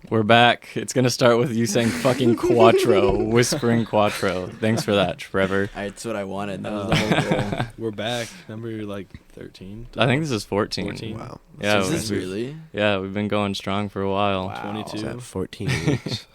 We're back. It's going to start with you saying fucking Quattro, whispering Quattro. Thanks for that, Trevor. That's what I wanted. That was the whole goal. We're back. Number 13? I think this is 14. 14. Wow. Yeah, So is this really? Yeah, we've been going strong for a while. Wow. 22. Is that 14 weeks?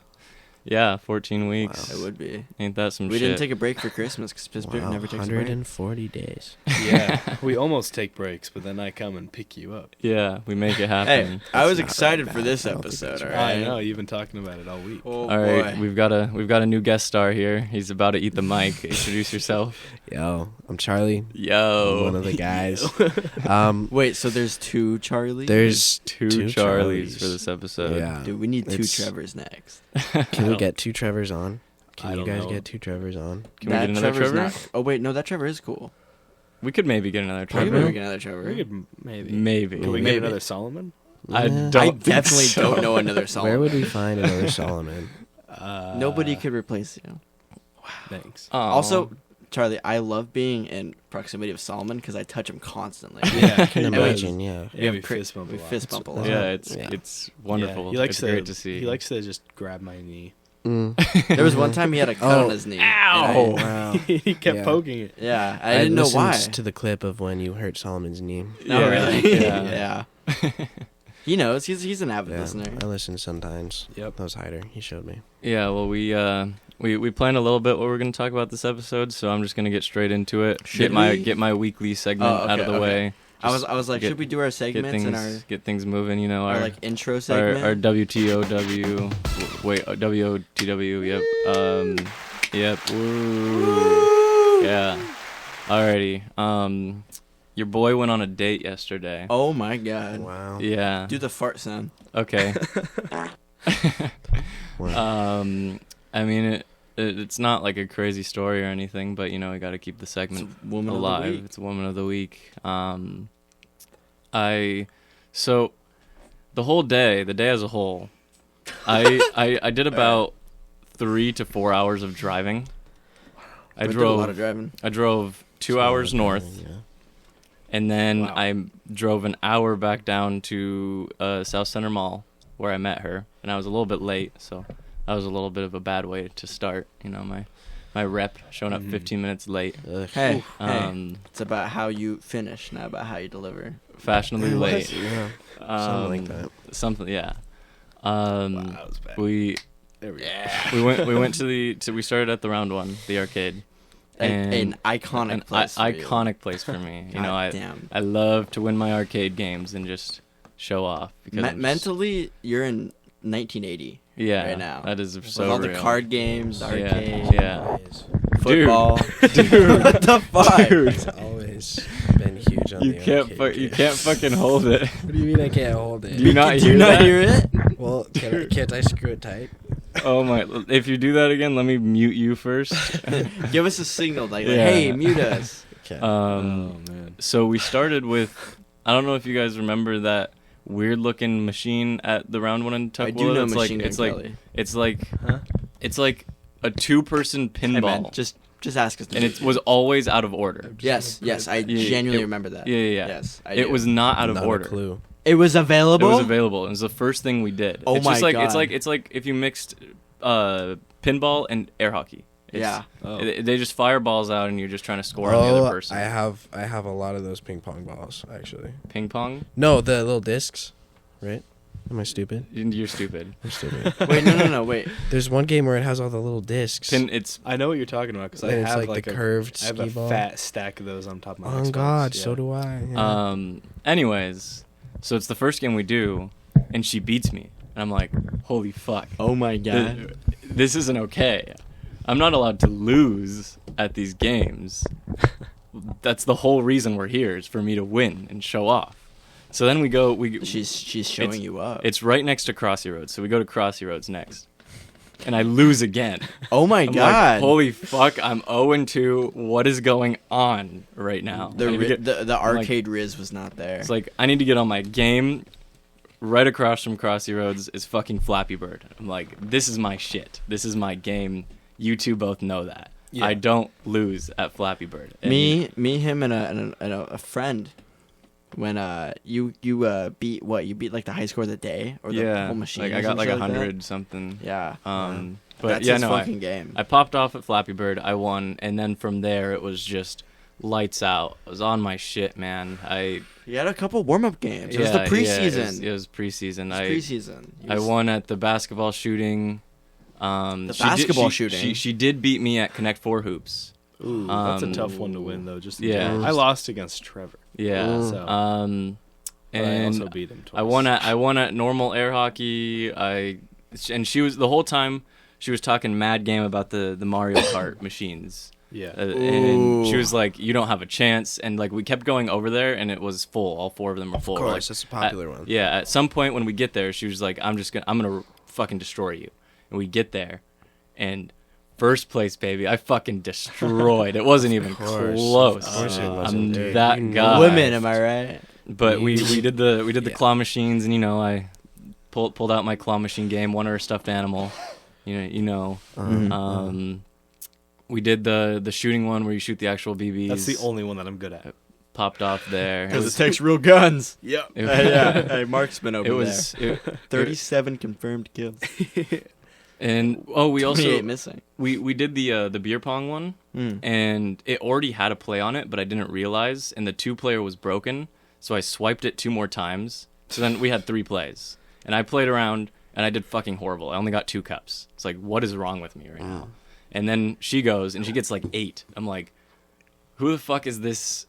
Yeah, 14 weeks. Wow. It would be. Ain't that some We shit? didn't take a break for Christmas because Pittsburgh Wow, never takes a break. 140 days. Yeah, we almost take breaks, but then I come and pick you up. Yeah, we make it Hey, happen. I was not excited that for bad. this I don't think episode, that's all bad. right? I know, you've been talking about it all week. Oh, All right, boy. we've got a new guest star here. He's about to eat the mic. Introduce yourself. Yo, I'm Charlie. I'm Yo. one of the guys. Wait, so there's two Charlies? There's two two Charlies Charlies. for this episode. Yeah. Dude, we need two It's- Trevors next. Can we get two Trevors on? I Can you don't guys know. get two Trevors on? Can we get another Trevor's Trevor? not. Oh wait, no, that Trevor is cool. We could maybe get another We Trevor. could get another Trevor. We could maybe. Maybe. Can we Maybe. get another Solomon? I Yeah. don't I think definitely so. don't know another Solomon. Where would we find another Solomon? Nobody could replace you. Thanks. Aw. Also, Charlie, I love being in proximity of Solomon because I touch him constantly. Yeah, I can It was- imagine, yeah. Yeah, we Pre- fist bump a we lot. fist bump a lot. Yeah, Yeah. it's wonderful. Yeah, he likes it's great to see. He likes to just grab my knee. There was one time he had a cut on his knee. Ow! and I- Wow. he kept Yeah. poking it. yeah, I didn't know listened why. to the clip of when you hurt Solomon's knee. No, Yeah, really? yeah. Yeah. He knows. He's an avid Yeah, listener. I listen sometimes. Yep. That was Hyder. He showed me. Yeah, well, we planned a little bit what we're going to talk about this episode, so I'm just going to get straight into it. Should get we? my weekly segment Oh, out of the okay, way. I was like, get- should we do our Get segments and get things moving. You know, our our like intro our, segment? our WTOW. Wait, WOTW. Yep. Yep. Woo. Yeah. Alrighty. Your boy went on a date yesterday. Oh my god! Wow. Yeah. Do the fart sound. Okay. Wow. I mean, it's not like a crazy story or anything, but you know, we got to keep the segment It's Woman of the alive. Week. It's Woman of the Week. So the whole day, the day as a whole, I did about 3 to 4 hours of driving. I We did a lot of drove driving. 2 hours north, Yeah. and then Wow. I drove an hour back down to South Center Mall where I met her, and I was a little bit late, so that was a little bit of a bad way to start. You know, my rep showing up 15 minutes late. Ugh. Hey, hey, Um, it's about how you finish, not about how you deliver. fashionably late. Yeah. Something like that. Something, yeah. Wow, that was bad. We There we go. we went to we started at the Round One, the arcade. An iconic An place. for you. iconic place for me. You know, God damn. I love to win my arcade games and just show off because I'm just- Mentally, you're in 1980 yeah, right now. that is with so all the real. card games, the Yeah, arcade, yeah. football. Dude. What the fuck? It's always been huge on You the can't arcade you game. can't fucking hold it. What do you mean I can't hold it? Do you not Do hear you not that? hear it? Well, can't I screw it tight? Oh my! If you do that again, let me mute you first. Give us a signal, like, Yeah. hey, mute us. Okay. Oh, man. So we started with, I don't know if you guys remember that weird looking machine at the Round One in Tukwila. I do know it's Machine like Gun Kelly. it's like Huh? it's like a 2-person Hey, pinball, man, just ask us. and it was always out of order. Yes, I Yeah, genuinely it- remember that. Yeah. Yes, I It do. was not out of Not order. a clue. It was available. It was available. It was the first thing we did. Oh it's my just like, God. It's like if you mixed pinball and air hockey. Yeah. Oh. They just fire balls out and you're just trying to score on the other person. I have a lot of those ping pong balls actually. Ping pong? No, the little discs, right? Am I stupid? You're stupid. I'm stupid. Wait, no, wait. There's one game where it has all the little discs. It's I know what you're talking about because I And it's have like the curved I have skee a ball. fat stack of those on top of my Oh Xbox. God, yeah. so do I. Yeah. anyways, so it's the first game we do, and she beats me, and I'm like, holy fuck, Oh my god. this isn't okay. I'm not allowed to lose at these games. That's the whole reason we're here, is for me to win and show off. So then we go. She's showing it's- you up. It's right next to Crossy Roads, so we go to Crossy Roads next, and I lose again. Oh my I'm god. like, holy fuck! I'm 0-2. What is going on right now? I need to get- the I'm like- arcade Riz was not there. It's like I need to get on my game. Right across from Crossy Roads is fucking Flappy Bird. I'm like, this is my shit. This is my game. You two both know that. Yeah. I don't lose at Flappy Bird. And me, him, and a friend when you beat what? You beat like the high score of the day or the Yeah, whole machine. like or I got some like shit that? 100 something. Yeah. But That's yeah, his no, fucking game. I popped off at Flappy Bird. I won, and then from there it was just lights out. I was on my shit, man. You had a couple warm up games. It was the Yeah, preseason. it was preseason. Preseason. I won at the basketball shooting. Basketball shooting? She did beat me at Connect Four hoops. Ooh, that's a tough one to win though. Just in Yeah. general. I lost against Trevor. Yeah. So, And but I also beat him twice. I won at normal air hockey. And she was the whole time she was talking mad game about the Mario Kart machines. Yeah. And she was like, "You don't have a chance." And like we kept going over there, and it was full. All 4 of them were full. Of We're course, like, that's a popular one. Yeah. At some point when we get there, she was like, I'm gonna fucking destroy you. And we get there, and first place, baby, I fucking destroyed. It wasn't even close. Of course it I'm wasn't, dude. that You know guy. Women, am I right? But we did the Yeah. claw machines, and I pulled out my claw machine game, won her a stuffed animal. We did the shooting one where you shoot the actual BBs. That's the only one that I'm good at. Popped off there. Because it takes real guns. Yeah. Yeah. Hey, Mark's been over It was it, 37 confirmed kills. and we 28 also missing. we did the beer pong one, and it already had a play on it, but I didn't realize, and the 2-player was broken, so I swiped it 2 more times. So then we had 3 plays, and I played around, and I did fucking horrible. I only got 2 cups. It's like, what is wrong with me right now? And then she goes, and she gets like 8. I'm like, who the fuck is this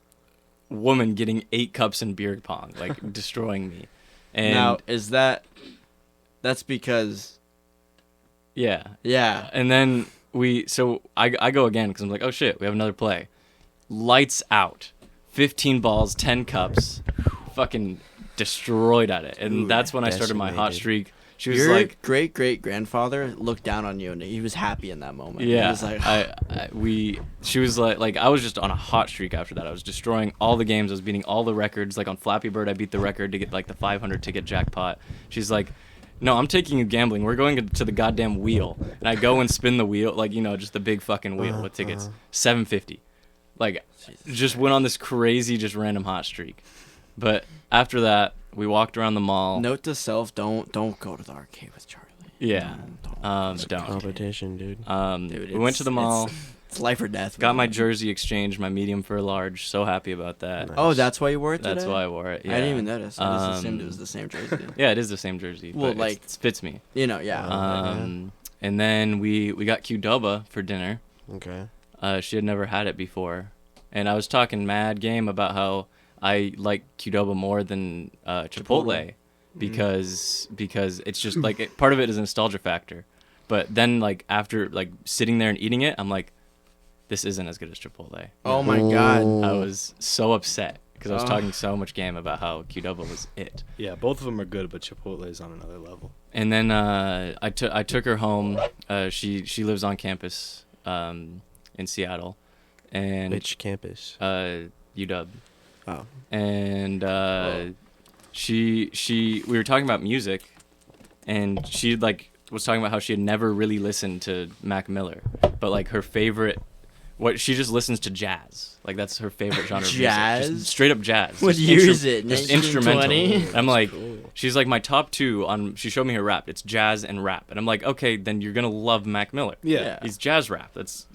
woman getting 8 cups in beer pong, like destroying me? And Now, is that's because... yeah. Yeah. And then I go again because I'm like, oh shit, we have another play. Lights out. 15 balls, 10 cups. Fucking destroyed at it. And that's when I started my hot decimated. streak. She was Your like, great-great-grandfather looked down on you, and he was happy in that moment. He yeah. was like, She was like I was just on a hot streak after that. I was destroying all the games. I was beating all the records. Like on Flappy Bird, I beat the record to get like the 500 ticket jackpot. She's like, no, I'm taking you gambling. We're going to the goddamn wheel. And I go and spin the wheel, like, just the big fucking wheel with tickets. $7.50. Like, just went on this crazy, just random hot streak. But after that, we walked around the mall. note to self, don't go to the arcade with Charlie. Yeah. Don't. Don't. Competition, dude. Dude, We went to the mall. It's life or death. Got man. my jersey exchanged, my medium for a large. So happy about that. Nice. Oh, that's why you wore it today? That's why I wore it. Yeah. I didn't even notice. I just assumed it was the same jersey. Yeah, it is the same jersey. Well, but like- it fits me. Yeah. And then we got Qdoba for dinner. Okay. She had never had it before, and I was talking mad game about how I like Qdoba more than Chipotle because it's just like part of it is a nostalgia factor. But then like after like sitting there and eating it, I'm like, this isn't as good as Chipotle. Oh my god. I was so upset because I was Oh. talking so much game about how Qdoba was it. Yeah, both of them are good, but Chipotle is on another level. And then I took her home. She lives on campus in Seattle, and Which campus? UW. Oh. And we were talking about music, and she like was talking about how she had never really listened to Mac Miller, but like her favorite, she just listens to jazz. Like that's her favorite genre of Jazz? music. Just straight up jazz. What Just year is it? Just instrumental. 1920? I'm like, Cool. she's like my top 2 on. She showed me her rap. It's jazz and rap, and I'm like, okay, then you're gonna love Mac Miller. Yeah. He's jazz rap. It's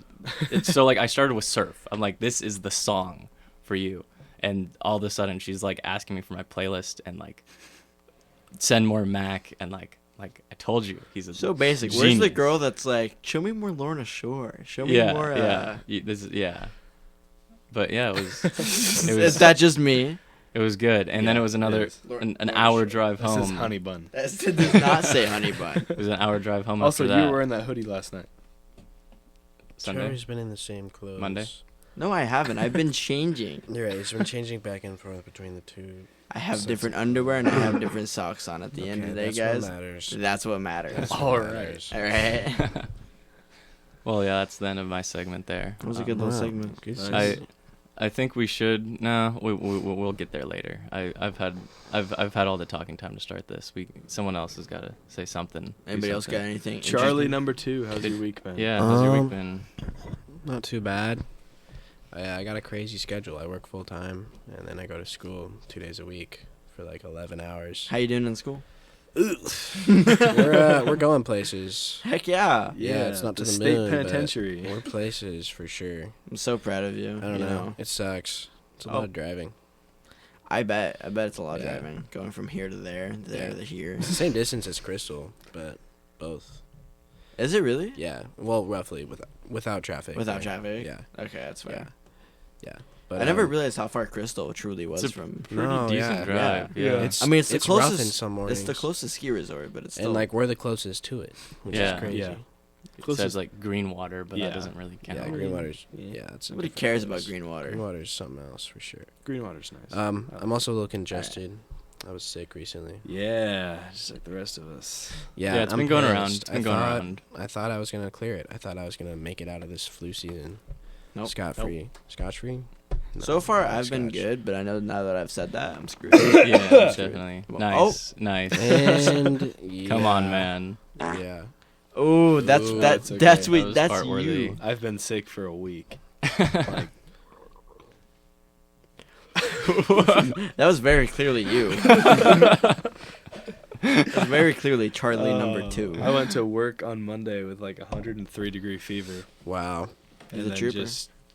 so like I started with surf. I'm like, this is the song for you. And all of a sudden she's like asking me for my playlist and like send more Mac and like I told you he's a So basic. Where's the genius. girl that's like, show me more Lorna Shore. Show me more. Yeah. But yeah, it was Is that just me? it was good. And then Yeah, it was another it is. an Lorna hour Shore. drive This home. is Honey Bun. That does not say honey bun. It was an hour drive home Also, after you that. were wearing that hoodie last night. Sunday. Charlie's been in the same clothes. Monday? No, I haven't. I've been changing. You're right. He's been changing back and forth between the two. I have So different it's- underwear and I have different socks on at the end of the day, that's guys. What matters. That's what matters. That's what All right. matters. All right. Well, yeah, that's the end of my segment there. That was a good little Wow. segment. Good Nice. I think we should. No, we'll get there later. I've had all the talking time to start this. Someone else has got to say something. do Anybody else got something. anything? Charlie interesting? number 2, how's your week been? Yeah, how's your week Um, been? Not too bad. I got a crazy schedule. I work full time, and then I go to school 2 days a week for like 11 hours. How you doing in school? We're going places. Heck yeah. Yeah, it's not to the state moon, penitentiary. but we're places for sure. I'm so proud of you. I don't you know. It sucks. It's a lot of driving. I bet it's a lot of Yeah. driving. Going from here to there, there to here. It's the same distance as Crystal, but both. Is it really? Yeah. Well, roughly without traffic. Without right? traffic? Yeah. Okay, that's fair. Yeah. But I never realized how far Crystal truly was It's a from. Pretty No, decent yeah. drive. Yeah. Yeah. It's, I mean, it's the rough closest. in some mornings. It's the closest ski resort, but it's still. And like we're the closest to it, which Yeah. is crazy. Yeah. It says like green water, but Yeah. that doesn't really count. Yeah, Greenwater's. Yeah, it's nobody cares about green water. Greenwater's something else for sure. Greenwater's nice. I'm also a little congested. I was sick recently. Yeah, just like the rest of us. Yeah, Yeah, it's I'm been going pissed. around. It's been going around. I thought I was gonna clear it. I thought I was gonna make it out of this flu season. Nope. Scot free. Scotch free. So far, not I've been Scotch. good, but I know now that I've said that, I'm screwed. Yeah, definitely. Oh. Nice, nice. And Come on, yeah, man. Yeah. Oh, that's Ooh, that's okay. that's That we was that's part-worthy. you. I've been sick for a week. Like, That was very clearly you. That's very clearly Charlie number 2. I went to work on Monday with like 103-degree fever, Wow. He's and a then trooper.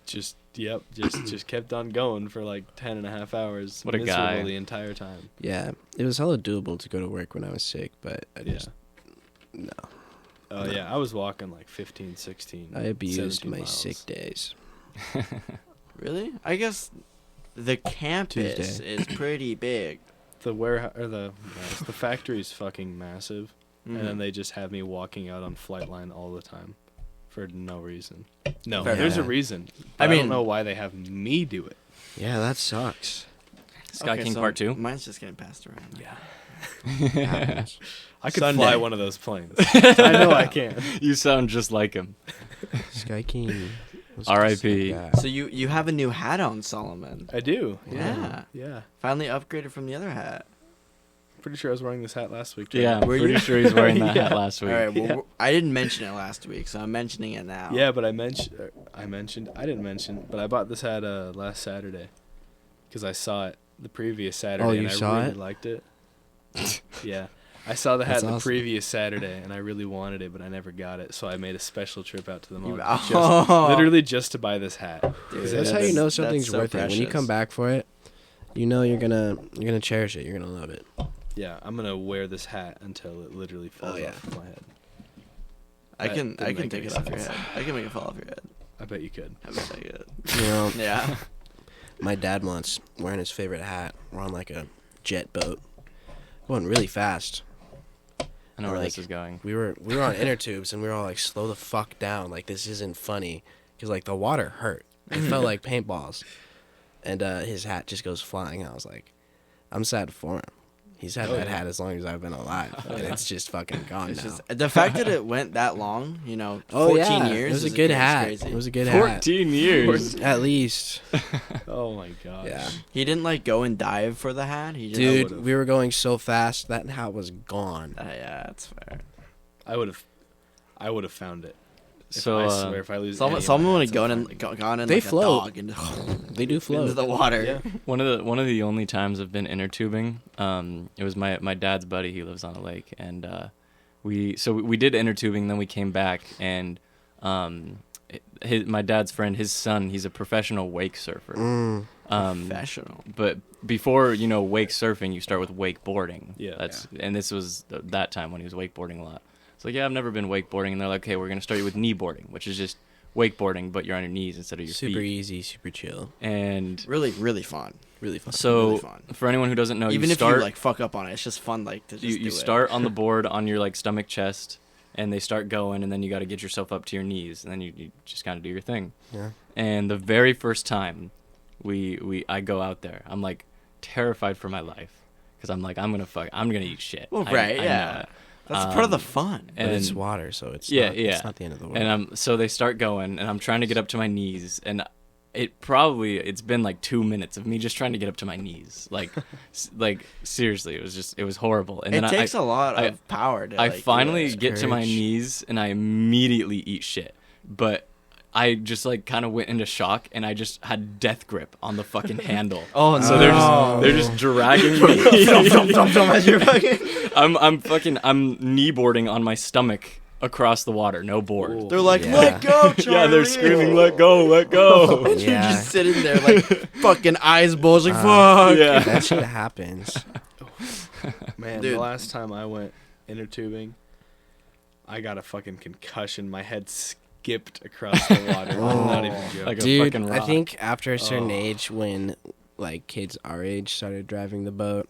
just kept on going for like 10 and a half hours. What a miserable guy. the entire time. Yeah, it was hella doable to go to work when I was sick, but I Yeah. just no. Oh No. yeah, I was walking like 15, 16. I abused 17 my miles. sick days. Really? I guess the campus Tuesday. is pretty big. The warehouse or the factory's fucking massive, and then Mhm. they just have me walking out on flight line all the time for no reason. No, Fair there's a enough. reason. I I mean- don't know why they have me do it. Yeah, that sucks. Sky Okay, King so Part 2. Mine's just getting passed around. Yeah, I could Sunday. fly one of those planes. I know I can. You sound just like him. Sky King. was R.I.P.. just like that. So you have a new hat on, Solomon. I do. Yeah. Yeah. Finally upgraded from the other hat. Pretty sure I was wearing this hat last week. Too. Yeah, I'm Were pretty you? sure he's wearing that hat Yeah. last week. All right. Well, Yeah. I didn't mention it last week, so I'm mentioning it now. Yeah, but I didn't mention, but I bought this hat last Saturday because I saw it the previous Saturday Oh, and you I saw really it? liked it. Yeah. I saw the hat That's the awesome. previous Saturday and I really wanted it, but I never got it. So I made a special trip out to the mall, Oh. literally just to buy this hat. Dude, That's how you know something's that's so worth it. When you precious. come back for it, you know you're gonna cherish it. You're gonna love it. Yeah, I'm gonna wear this hat until it literally falls Oh, yeah. off my head. I That can didn't take make it any off your sense. head. I can make it fall off your head. I bet you could. I bet I could. You know, Yeah. my dad once wearing his favorite hat. We're on like a jet boat, going really fast. I know where this is going. We were on inner tubes and we were all like, slow the fuck down. Like this isn't funny, because like the water hurt. It felt like paintballs, and his hat just goes flying. I was like, I'm sad for him. He's had that hat as long as I've been alive, and it's just fucking gone It's now. just the fact that it went that long, 14 yeah. years. It was a is good is hat. Crazy. It was a good hat. 14 years. At least. Oh my gosh. Yeah. He didn't like go and dive for the hat. He just Dude, would've. we were going so fast that hat was gone. yeah, that's fair. I would have found it. If So, I swear, if I lose any of my Someone would hats, have I'll gone find in, it. gone in They like float. a dog into, They do float. into the water. Yeah. One of the only times I've been inner tubing, it was my dad's buddy. He lives on a lake, and we did inner tubing. Then we came back, and my dad's friend, his son, he's a professional wake surfer. Professional. But before wake surfing, you start with wakeboarding. Yeah. And this was that time when he was wakeboarding a lot. It's like, yeah, I've never been wakeboarding, and they're like, okay, we're gonna start you with kneeboarding, which is just wakeboarding, but you're on your knees instead of your Super feet. easy, super chill. And Really, really fun. Really fun. so really fun. for anyone who doesn't know, Even you if start you like fuck up on it, it's just fun. Like to just you do it. start on the board on your like stomach, chest, and they start going, and then you got to get yourself up to your knees, and then you just kind of do your thing. Yeah. And the very first time I go out there, I'm like terrified for my life because I'm like I'm gonna eat shit. Well, I right, know yeah. it. That's part of the fun. But it's And- water, so it's Yeah, not, yeah. It's not the end of the world. And so they start going, and I'm trying to get up to my knees, and it's been like 2 minutes of me just trying to get up to my knees, like seriously, it was horrible. And It then takes a lot I- of power to. I like, do finally it. get to my Courage. knees, and I immediately eat shit. But I just like kind of went into shock, and I just had death grip on the fucking handle. Oh no! So they're just dragging me. As you're fucking. I'm kneeboarding on my stomach across the water, no board. Ooh. They're like, Yeah. let go, Charlie. Yeah, they're screaming, "Let go, let go!" And you're Yeah. just sitting there like fucking eyes bulging. Fuck. Yeah. That shit happens. Man, Dude. the last time I went inner tubing, I got a fucking concussion. My head skipped across the water. I'm not even joking. Like a Dude, fucking I rock. think after a certain Oh. age, when like kids our age started driving the boat,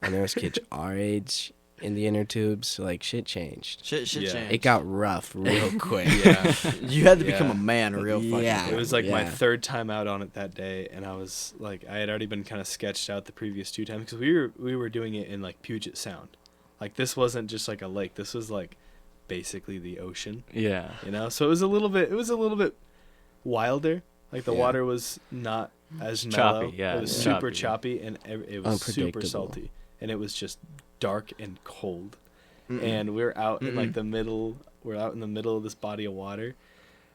and there was kids our age in the inner tubes, like shit changed. Shit Yeah. changed. It got rough real quick. yeah. You had to become Yeah. a man real fucking Yeah. quick. It was like my Yeah. third time out on it that day, and I was like, I had already been kind of sketched out the previous 2 times because we were doing it in like Puget Sound. Like this wasn't just like a lake. This was like basically the ocean, Yeah. you know. So it was a little bit wilder. Like the Yeah. water was not as mellow. Choppy, yeah, It was yeah. super choppy, and it was super Unpredictable. salty, and it was just dark and cold. Mm-mm. And we're out in like Mm-mm. the middle. We're out in the middle of this body of water,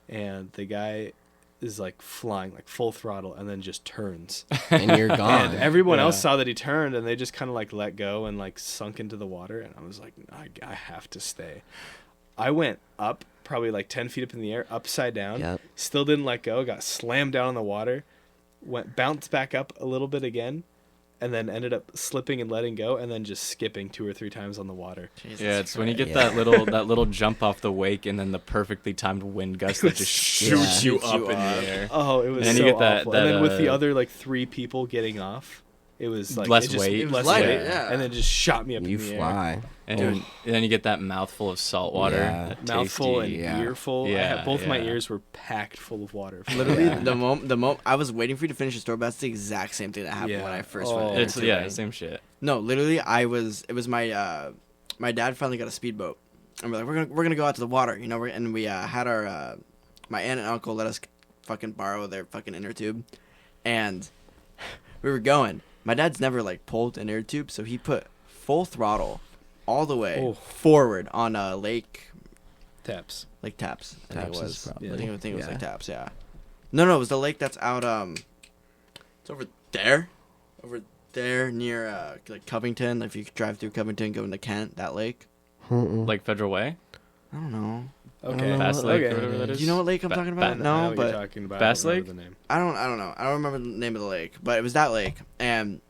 and the guy is like flying like full throttle, and then just turns. And you're gone. And everyone else Yeah. saw that he turned, and they just kind of like let go and like sunk into the water. And I was like, I have to stay. I went up probably like 10 feet up in the air, upside down. Yep. Still didn't let go. Got slammed down in the water. Bounced back up a little bit again, and then ended up slipping and letting go, and then just skipping 2 or 3 times on the water. Jesus Yeah, it's when you get Yeah. that little jump off the wake, and then the perfectly timed wind gust that just shoots you Shoots up you in up. the air. Oh, it was And then so you get that- awful. that, and then with the uh, other like 3 people getting off, it was like Less it just, weight. it It was was less lighter, weight, yeah. and then just shot me up You in the air. fly. And, Dude. and then you get that mouthful of salt water. Yeah. that Mouthful and tasty- Yeah. earful. Yeah, Both my yeah. ears were packed full of water. Literally, Yeah. the moment I was waiting for you to finish the story, but that's the exact same thing that happened Yeah. when I first Oh. went. It's into yeah, it. same shit. No, literally, it was my my dad finally got a speedboat, and we're like, we're gonna go out to the water, you know. And we had our my aunt and uncle let us fucking borrow their fucking inner tube, and we were going. My dad's never like pulled an inner tube, so he put full throttle all the way Oh. forward on Lake Taps. Taps. I think Taps it is was. probably- I think it was yeah. like Taps. Yeah. No, it was the lake that's out. It's over there, near like Covington. If you could drive through Covington, go into Kent, that lake. Like Federal Way, I don't know. Okay. Bass Lake, okay. or whatever that is. Do you know what lake I'm Ba- talking ba- about? I know No, what you're but talking about. Bass I don't remember Lake? the name. I don't know. I don't remember the name of the lake, but it was that lake, and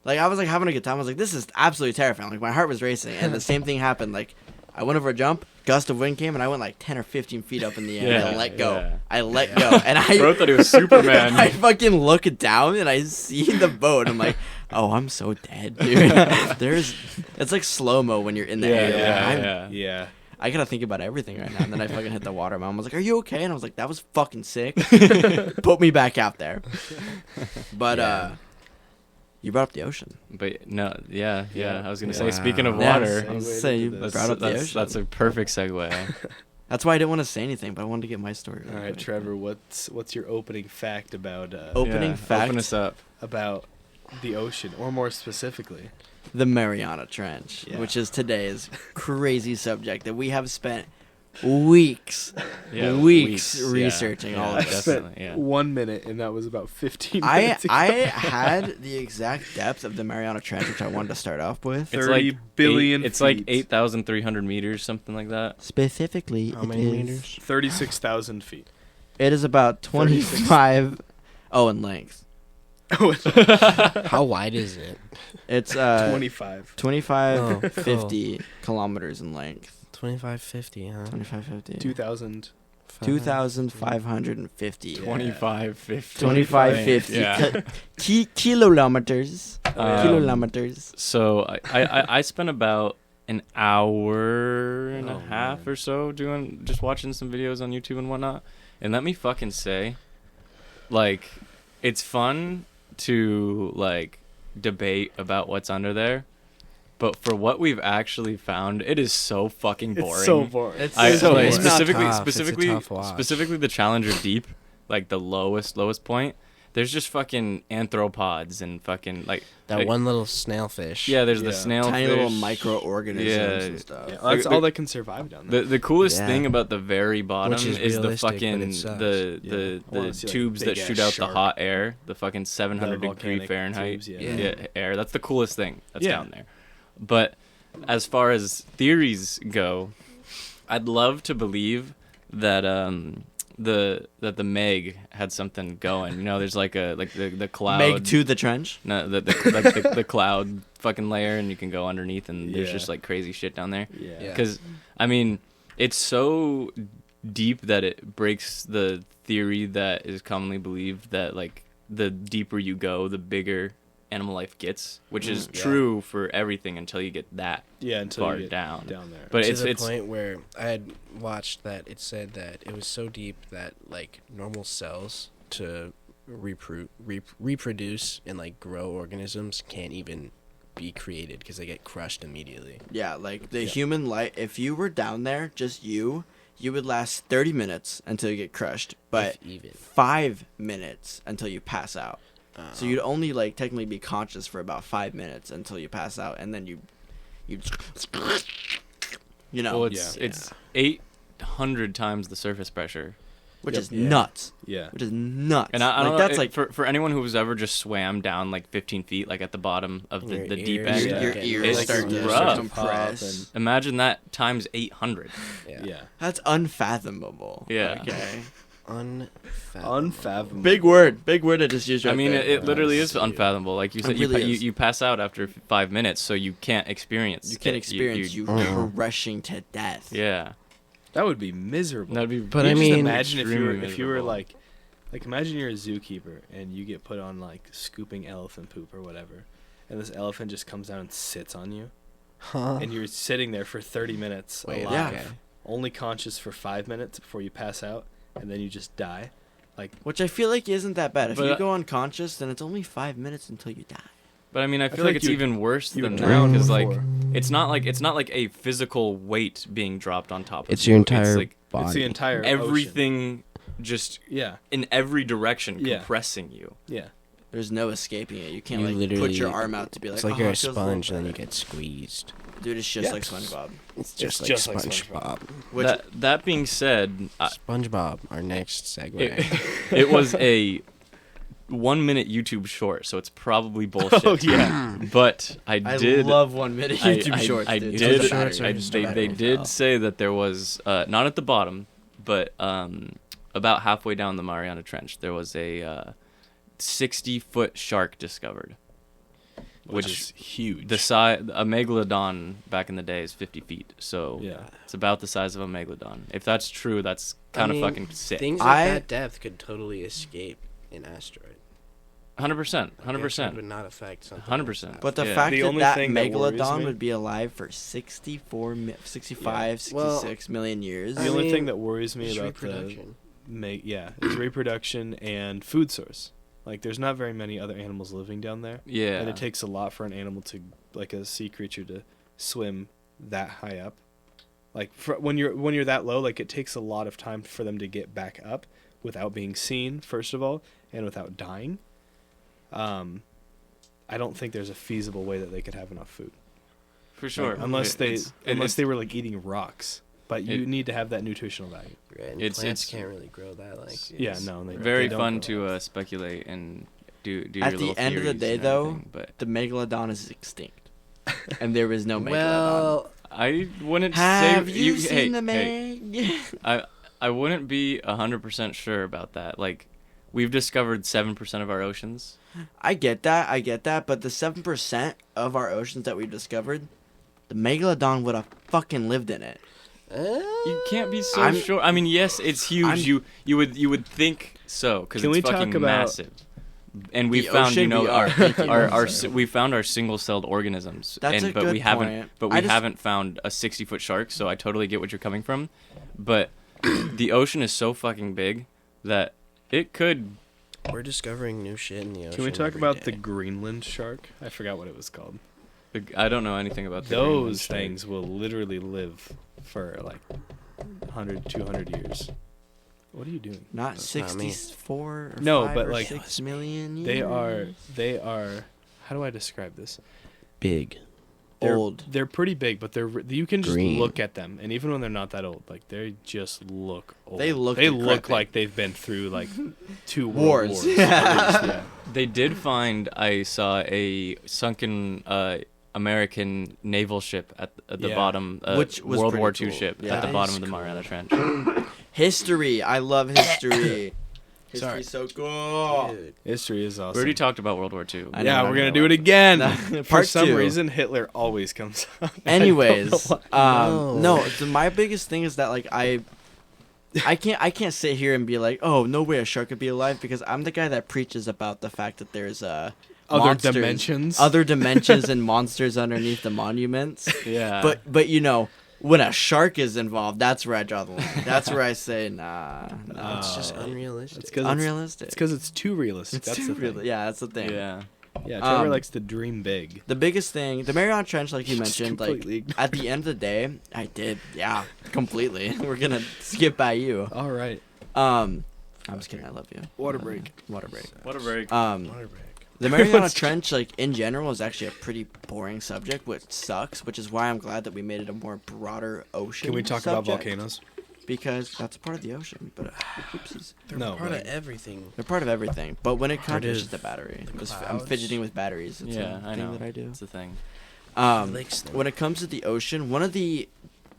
like I was like having a good time. I was like, this is absolutely terrifying. Like my heart was racing, and the same thing happened. Like I went over a jump, gust of wind came, and I went like 10 or 15 feet up in the air Yeah, and let go. yeah. I let go, and I Bro thought he was Superman. I fucking look down and I see the boat. I'm like, oh, I'm so dead, dude. It's like slow mo when you're in the air. Like, yeah. Yeah. I gotta think about everything right now. And then I fucking hit the water. My mom was like, "Are you okay?" And I was like, "That was fucking sick." Put me back out there. But Yeah. you brought up the ocean. But no, yeah. I was gonna Yeah. say, speaking of Yeah, water, I was Segue saying you into this. brought up the that's, ocean. that's a perfect segue. That's why I didn't want to say anything, but I wanted to get my story. All really right, quick. Trevor. What's your opening fact about Opening fact. Open us up. about the ocean, or more specifically? The Mariana Trench, Yeah. which is today's crazy subject that we have spent weeks Yeah, weeks yeah, researching all I of this. spent Definitely, yeah. 1 minute, and that was about 15 I minutes ago. had the exact depth of the Mariana Trench, which I wanted to start off with. It's 30 like billion It's like feet. 8,300 meters, something like that. Specifically, How many meters? 36,000 feet. It is about 25. Oh, in length. How wide is it? It's 25. 25, Oh, 50 kilometers in length. 2550, huh? 2550. 2,000. 2,550. 2550. 2550 Yeah. kilometers. Um, Kilometers. So I spent about an hour and a Oh, half man. or so just watching some videos on YouTube and whatnot. And let me fucking say, like, it's fun to like debate about what's under there, but for what we've actually found, it is so fucking boring. It's so boring. It's I so like, boring. It's specifically tough. It's a specifically tough watch. specifically the Challenger Deep, like the lowest point. there's just fucking arthropods and fucking like That like, one little snailfish. Yeah, there's the Yeah. snail Tiny fish. little microorganisms Yeah. and stuff. Yeah, that's The- all that can survive down there. The coolest Yeah. thing about the very bottom Which is is the realistic, but fucking it sucks. the Yeah. the, I wanna the see, like, tubes that big-ass shoot out shark. the hot air, the fucking 700 The degree volcanic Fahrenheit tubes, yeah. air. That's the coolest thing that's Yeah. down there. But as far as theories go, I'd love to believe that the Meg had something going. You know, there's like the cloud. Meg to the trench. No, the cloud fucking layer, and you can go underneath, and there's Yeah. just like crazy shit down there. Yeah. Yeah. Because I mean, it's so deep that it breaks the theory that is commonly believed that like the deeper you go, the bigger animal life gets, which is yeah. true for everything until you get that Yeah, until far you get down. there. But to it's the it's point where I had watched that it said that it was so deep that like normal cells to reproduce and like grow organisms can't even be created because they get crushed immediately. Yeah, like the Yeah. human life. If you were down there, just you would last 30 minutes until you get crushed, but If even. 5 minutes until you pass out. So Um, you'd only like technically be conscious for about 5 minutes until you pass out, and then you know, well, it's 800 times the surface pressure. which Yep. is Yeah. nuts. Yeah. Which is nuts. And I like, don't know, that's it- like for anyone who's ever just swam down like 15 feet, like at the bottom of Your the deep ears end. Yeah. your getting ears It's start to rough. compress. Imagine that times 800. Yeah. Yeah. That's unfathomable. Yeah. Okay. Unfathomable. Big word I just used right I mean, there. it literally is Yeah. unfathomable. Like you It said, really is. you pass out after 5 minutes, so you can't experience. You can't it. experience you Oh. crushing to death. Yeah, That would be miserable. that'd be. But Can I you just mean- imagine if you were extremely like imagine you're a zookeeper and you get put on like scooping elephant poop or whatever, and this elephant just comes down and sits on you, Huh? and you're sitting there for 30 minutes Wait, alive, yeah. only conscious for 5 minutes before you pass out, and then you just die. Like, Which I feel like isn't that bad. If But, you go unconscious, then it's only 5 minutes until you die. But I mean, I feel feel like like it's you- even worse you than would that drown because like before. it's not like a physical weight being dropped on top of It's you. your entire It's like body. it's the entire ocean. everything just Yeah, in every direction Yeah. compressing you. yeah. There's no escaping it. You can't You like literally put your arm out to be like, It's like oh, you're it a feels little sponge and then you better." get squeezed. Dude, it's just Yeah. like SpongeBob. It's just just like like SpongeBob. Which That being said, SpongeBob, our next segue. it was a 1 minute YouTube short, so it's probably bullshit. Oh yeah. But I I did. love 1 minute I- YouTube I- shorts. I dude. did. It's YouTube a shorts battery. are just they battery did fell. say that there was not at the bottom, but about halfway down the Mariana Trench, there was a 60-foot shark discovered. Which is huge. The size a megalodon back in the day is 50 feet, so Yeah. it's about the size of a megalodon. If that's true, that's kind of fucking sick. Things at I- that depth could totally escape an asteroid. 100%, It 100%. would not affect something. 100%. like But the Yeah. fact The that only that thing that worries megalodon me- would be alive for 65, Well, 66 million years. The I only mean, thing that worries me it's about the reproduction. is reproduction and food source. Like, there's not very many other animals living down there, Yeah. and it takes a lot for an animal to, like a sea creature, to swim that high up. Like, when you're that low, like it takes a lot of time for them to get back up without being seen, first of all, and without dying. I don't think there's a feasible way that they could have enough food. For sure. Like, unless It's- they were like eating rocks. But you It- need to have that nutritional value. Right, and It's- plants it's- can't really grow that. Like Yeah, it's- no, they very don't fun grow to that. speculate and do At your the little end of the theories day, and though, everything, but The megalodon is extinct, and there is no megalodon. Well, I wouldn't Have say you seen hey, the hey, Meg? I wouldn't be 100% sure about that. Like, we've discovered 7% of our oceans. I get that, but the 7% of our oceans that we've discovered, the megalodon would have fucking lived in it. You can't be so I'm- sure. I mean, yes, it's huge. I'm- You would think so because Can it's we talk fucking about- massive. And we The found, ocean we are thinking of. we found our single-celled organisms. That's a but good we haven't, point. but I we just- haven't found a 60-foot shark. So I totally get what you're coming from, but the ocean is so fucking big that it could. we're discovering new shit in the ocean. Can we talk every about the day. Greenland shark? I forgot what it was called. I don't know anything about the Greenland Those shark. things will literally live for like 100, 200 years. What are you doing? Not That's not me. 64 or No, 5 but or like 6 million They years. are. How do I describe this? Big. Old. They're pretty big, but you can just Green. look at them, and even when they're not that old, like they just look old. They look They look decrepit. like they've been through like 2 Wars. World Wars. Yeah. They did find, I saw a sunken American naval ship at the Yeah. bottom, Which was World pretty War II cool. ship Yeah. at the That bottom is of the cool. Mariana Trench. History. I love history. Sorry. History's so cool. Dude. History is We awesome. already talked about World War II. I know, Yeah, I we're know. gonna do it again. For Part some 2. reason, Hitler always comes up. Anyways, No. my biggest thing is that like I can't sit here and be like, oh, no way a shark could be alive, because I'm the guy that preaches about the fact that there's Other monsters, dimensions. other dimensions and monsters underneath the monuments. Yeah. But you know, when a shark is involved, that's where I draw the line. That's where I say nah, It's just Oh. unrealistic. It's 'cause unrealistic. It's because it's too realistic. It's That's too the real. thing. Yeah, that's the thing. yeah. Yeah, Trevor Um, likes to dream big. The biggest thing, the Mariana Trench, like you Just mentioned, like completely ignored at the end of the day, I did, yeah, completely. We're gonna skip by you. All right. I'm just kidding. I love you. Water break. Water break. What a break. Water break. The Mariana Trench, like in general, is actually a pretty boring subject, which sucks. Which is why I'm glad that we made it a more broader ocean. Can we talk about subject, volcanoes? Because that's a part of the ocean. But oopsies. They're No, part like- of everything. They're part of everything. But when it comes, Part it's of just the battery. the I'm clouds. fidgeting with batteries. It's Yeah, a I thing know. that I do. It's a thing. Lakes thing. When it comes to the ocean, one of the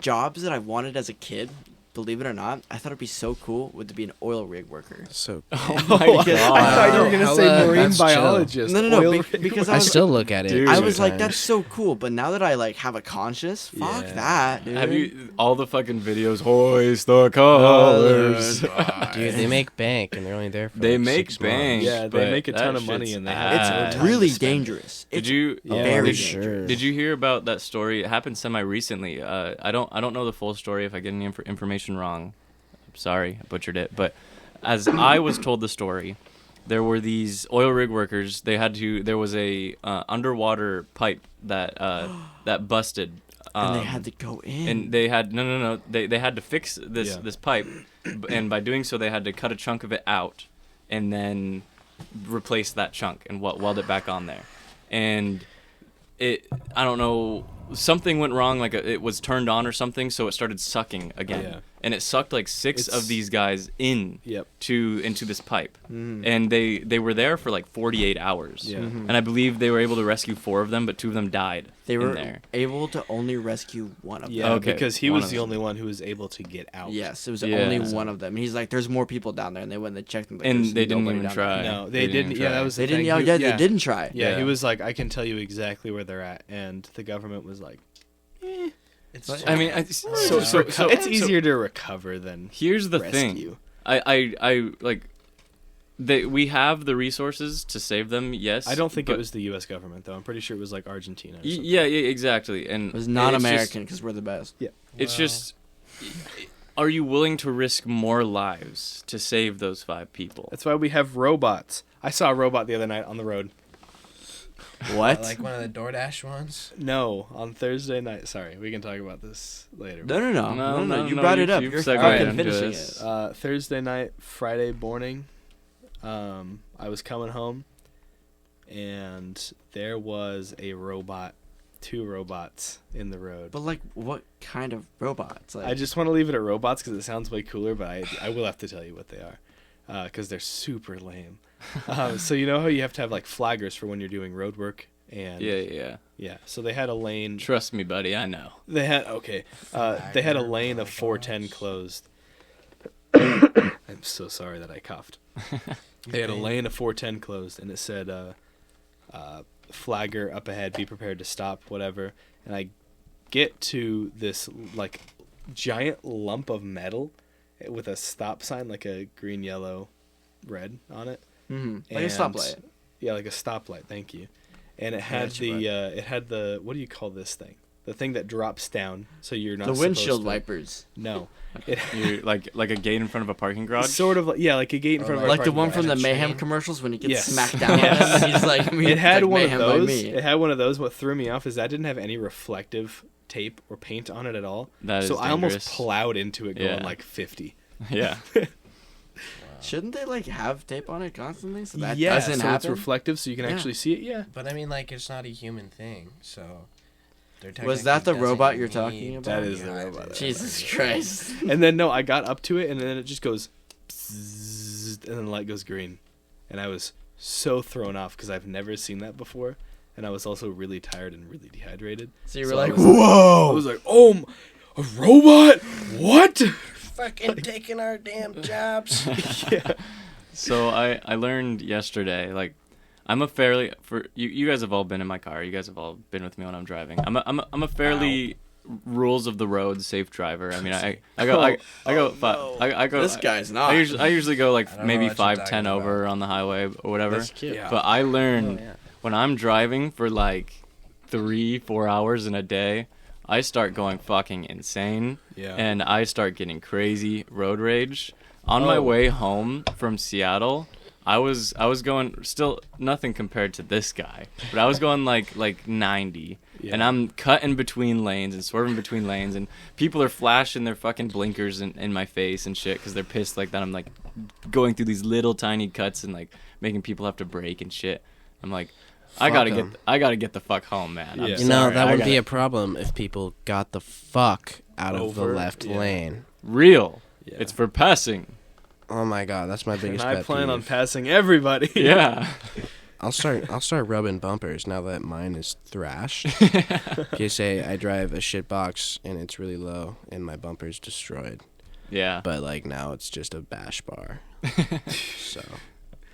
jobs that I wanted as a kid, believe it or not, I thought it'd be so cool, would to be an oil rig worker. So Oh my I god. thought you were gonna say Hella- marine that's chill. biologist. No, oil bec- rig. because I was, still look at it. Dude. I was like, sometimes. that's so cool. But now that I like have a conscience, fuck Yeah. that, dude. Have you all the fucking videos? Hoist the colors. Dude, they make bank and they're only there for They like make 6 bank. months. Yeah, they but make a ton that of money shit's and they have It's no ass. time to really spend. dangerous. Did It's you? Yeah, very sure. dangerous. Did you hear about that story? It happened semi recently. I don't know the full story. If I get any information wrong, I'm sorry, I butchered it. But as I was told the story, there were these oil rig workers. There was a underwater pipe that that busted. And they had to go in. And they had no. They had to fix this Yeah. this pipe, and by doing so, they had to cut a chunk of it out, and then replace that chunk and weld it back on there. And I don't know, something went wrong. Like it was turned on or something, so it started sucking again. Yeah. And it sucked like six It's- of these guys in Yep. into this pipe, Mhm. and they were there for like 48 hours. Yeah. Mhm. And I believe they were able to rescue 4 of them, but 2 of them died. They in were there. able to only rescue one of them. Yeah, Okay, because he one was of the them. only one who was able to get out. Yes, it was Yeah. only one of them. He's like, there's more people down there, and they went and they checked them. Like, And there's they didn't nobody even down try. there. No, they didn't. even Yeah, that try. was the They didn't. thing. Yeah, He- they didn't try. Yeah, he Yeah. was like, I can tell you exactly where they're at, and the government was like, It's I mean, it's easier to recover than Here's the thing. rescue. I like we have the resources to save them. Yes, I don't think but it was the U.S. government though. I'm pretty sure it was like Argentina. Or something. Yeah, exactly. And It was not it's just- American because we're the best. It's just, are you willing to risk more lives to save those 5 people? That's why we have robots. I saw a robot the other night on the road. What? like one of the DoorDash ones. No, on Thursday night. Sorry, we can talk about this later. No. You brought it up. you've You're segued fucking into finishing this. it. Thursday night, Friday morning, I was coming home, and there was a robot, 2 robots in the road. But like, what kind of robots? Like, I just want to leave it at robots because it sounds way cooler, but I will have to tell you what they are because they're super lame. So you know how you have to have like flaggers for when you're doing road work and Yeah. So they had a lane. Trust me, buddy. I know. They had they had a lane of 410 closed. I'm so sorry that I coughed. They had a lane of 410 closed, and it said flagger up ahead, be prepared to stop, whatever. And I get to this like giant lump of metal with a stop sign, like a green, yellow, red on it. like a And- stoplight. Yeah, like a stoplight. Thank you. And it had that's right. it had the, what do you call this thing? The thing that drops down, so you're not The supposed windshield to- wipers, No, it You're like a gate in front of a parking garage. sort of like, yeah, like a gate in Or front of a like the parking one garage. from the a Mayhem train. commercials when he gets Yes. smacked down. Yes. On him, he's like, It had like one of mayhem by those. me. It had one of those. What threw me off is that didn't have any reflective tape or paint on it at all. That is so I almost dangerous. plowed into it going Yeah. like 50. Yeah. Shouldn't they like have tape on it constantly so that Yeah, doesn't so happen? it's reflective, so you can Yeah. actually see it. Yeah. But I mean, like, it's not a human thing, so. Was that the technically robot doesn't you're need talking about? That is the dehydrated. robot. Jesus Christ. And then no, I got up to it, and then it just goes, bzzzt, and then the light goes green, and I was so thrown off because I've never seen that before, and I was also really tired and really dehydrated. So you were So I like, was whoa. I was like, oh, a robot? What? Fucking taking our damn jobs. Yeah. So I learned yesterday, like, I'm a fairly you guys have all been in my car. You guys have all been with me when I'm driving. I'm a fairly rules of the road safe driver. I mean, I go. This guy's not. I usually go like I don't know maybe what you're 5-10 talking over on the highway or whatever. That's cute. Yeah. But I learned Oh, yeah. when I'm driving for like 3-4 hours in a day, I start going fucking insane. Yeah. And I start getting crazy road rage. On my Oh. way home from Seattle, I was going still nothing compared to this guy, but I was going like 90, Yeah. and I'm cutting between lanes and swerving between lanes, and people are flashing their fucking blinkers in my face and shit because they're pissed like that. I'm like going through these little tiny cuts and like making people have to brake and shit. I'm like, I Fuck gotta get the fuck home, man. I'm Yeah. You sorry. know, that I would be gotta- a problem if people got the fuck out of the Over, left yeah. lane. real. Yeah. It's for passing. Oh my god, that's my And biggest I pet plan on peeve. passing everybody. Yeah. I'll start rubbing bumpers now that mine is thrashed. PSA, I drive a shit box and it's really low and my bumper's destroyed. Yeah. But like now it's just a bash bar. So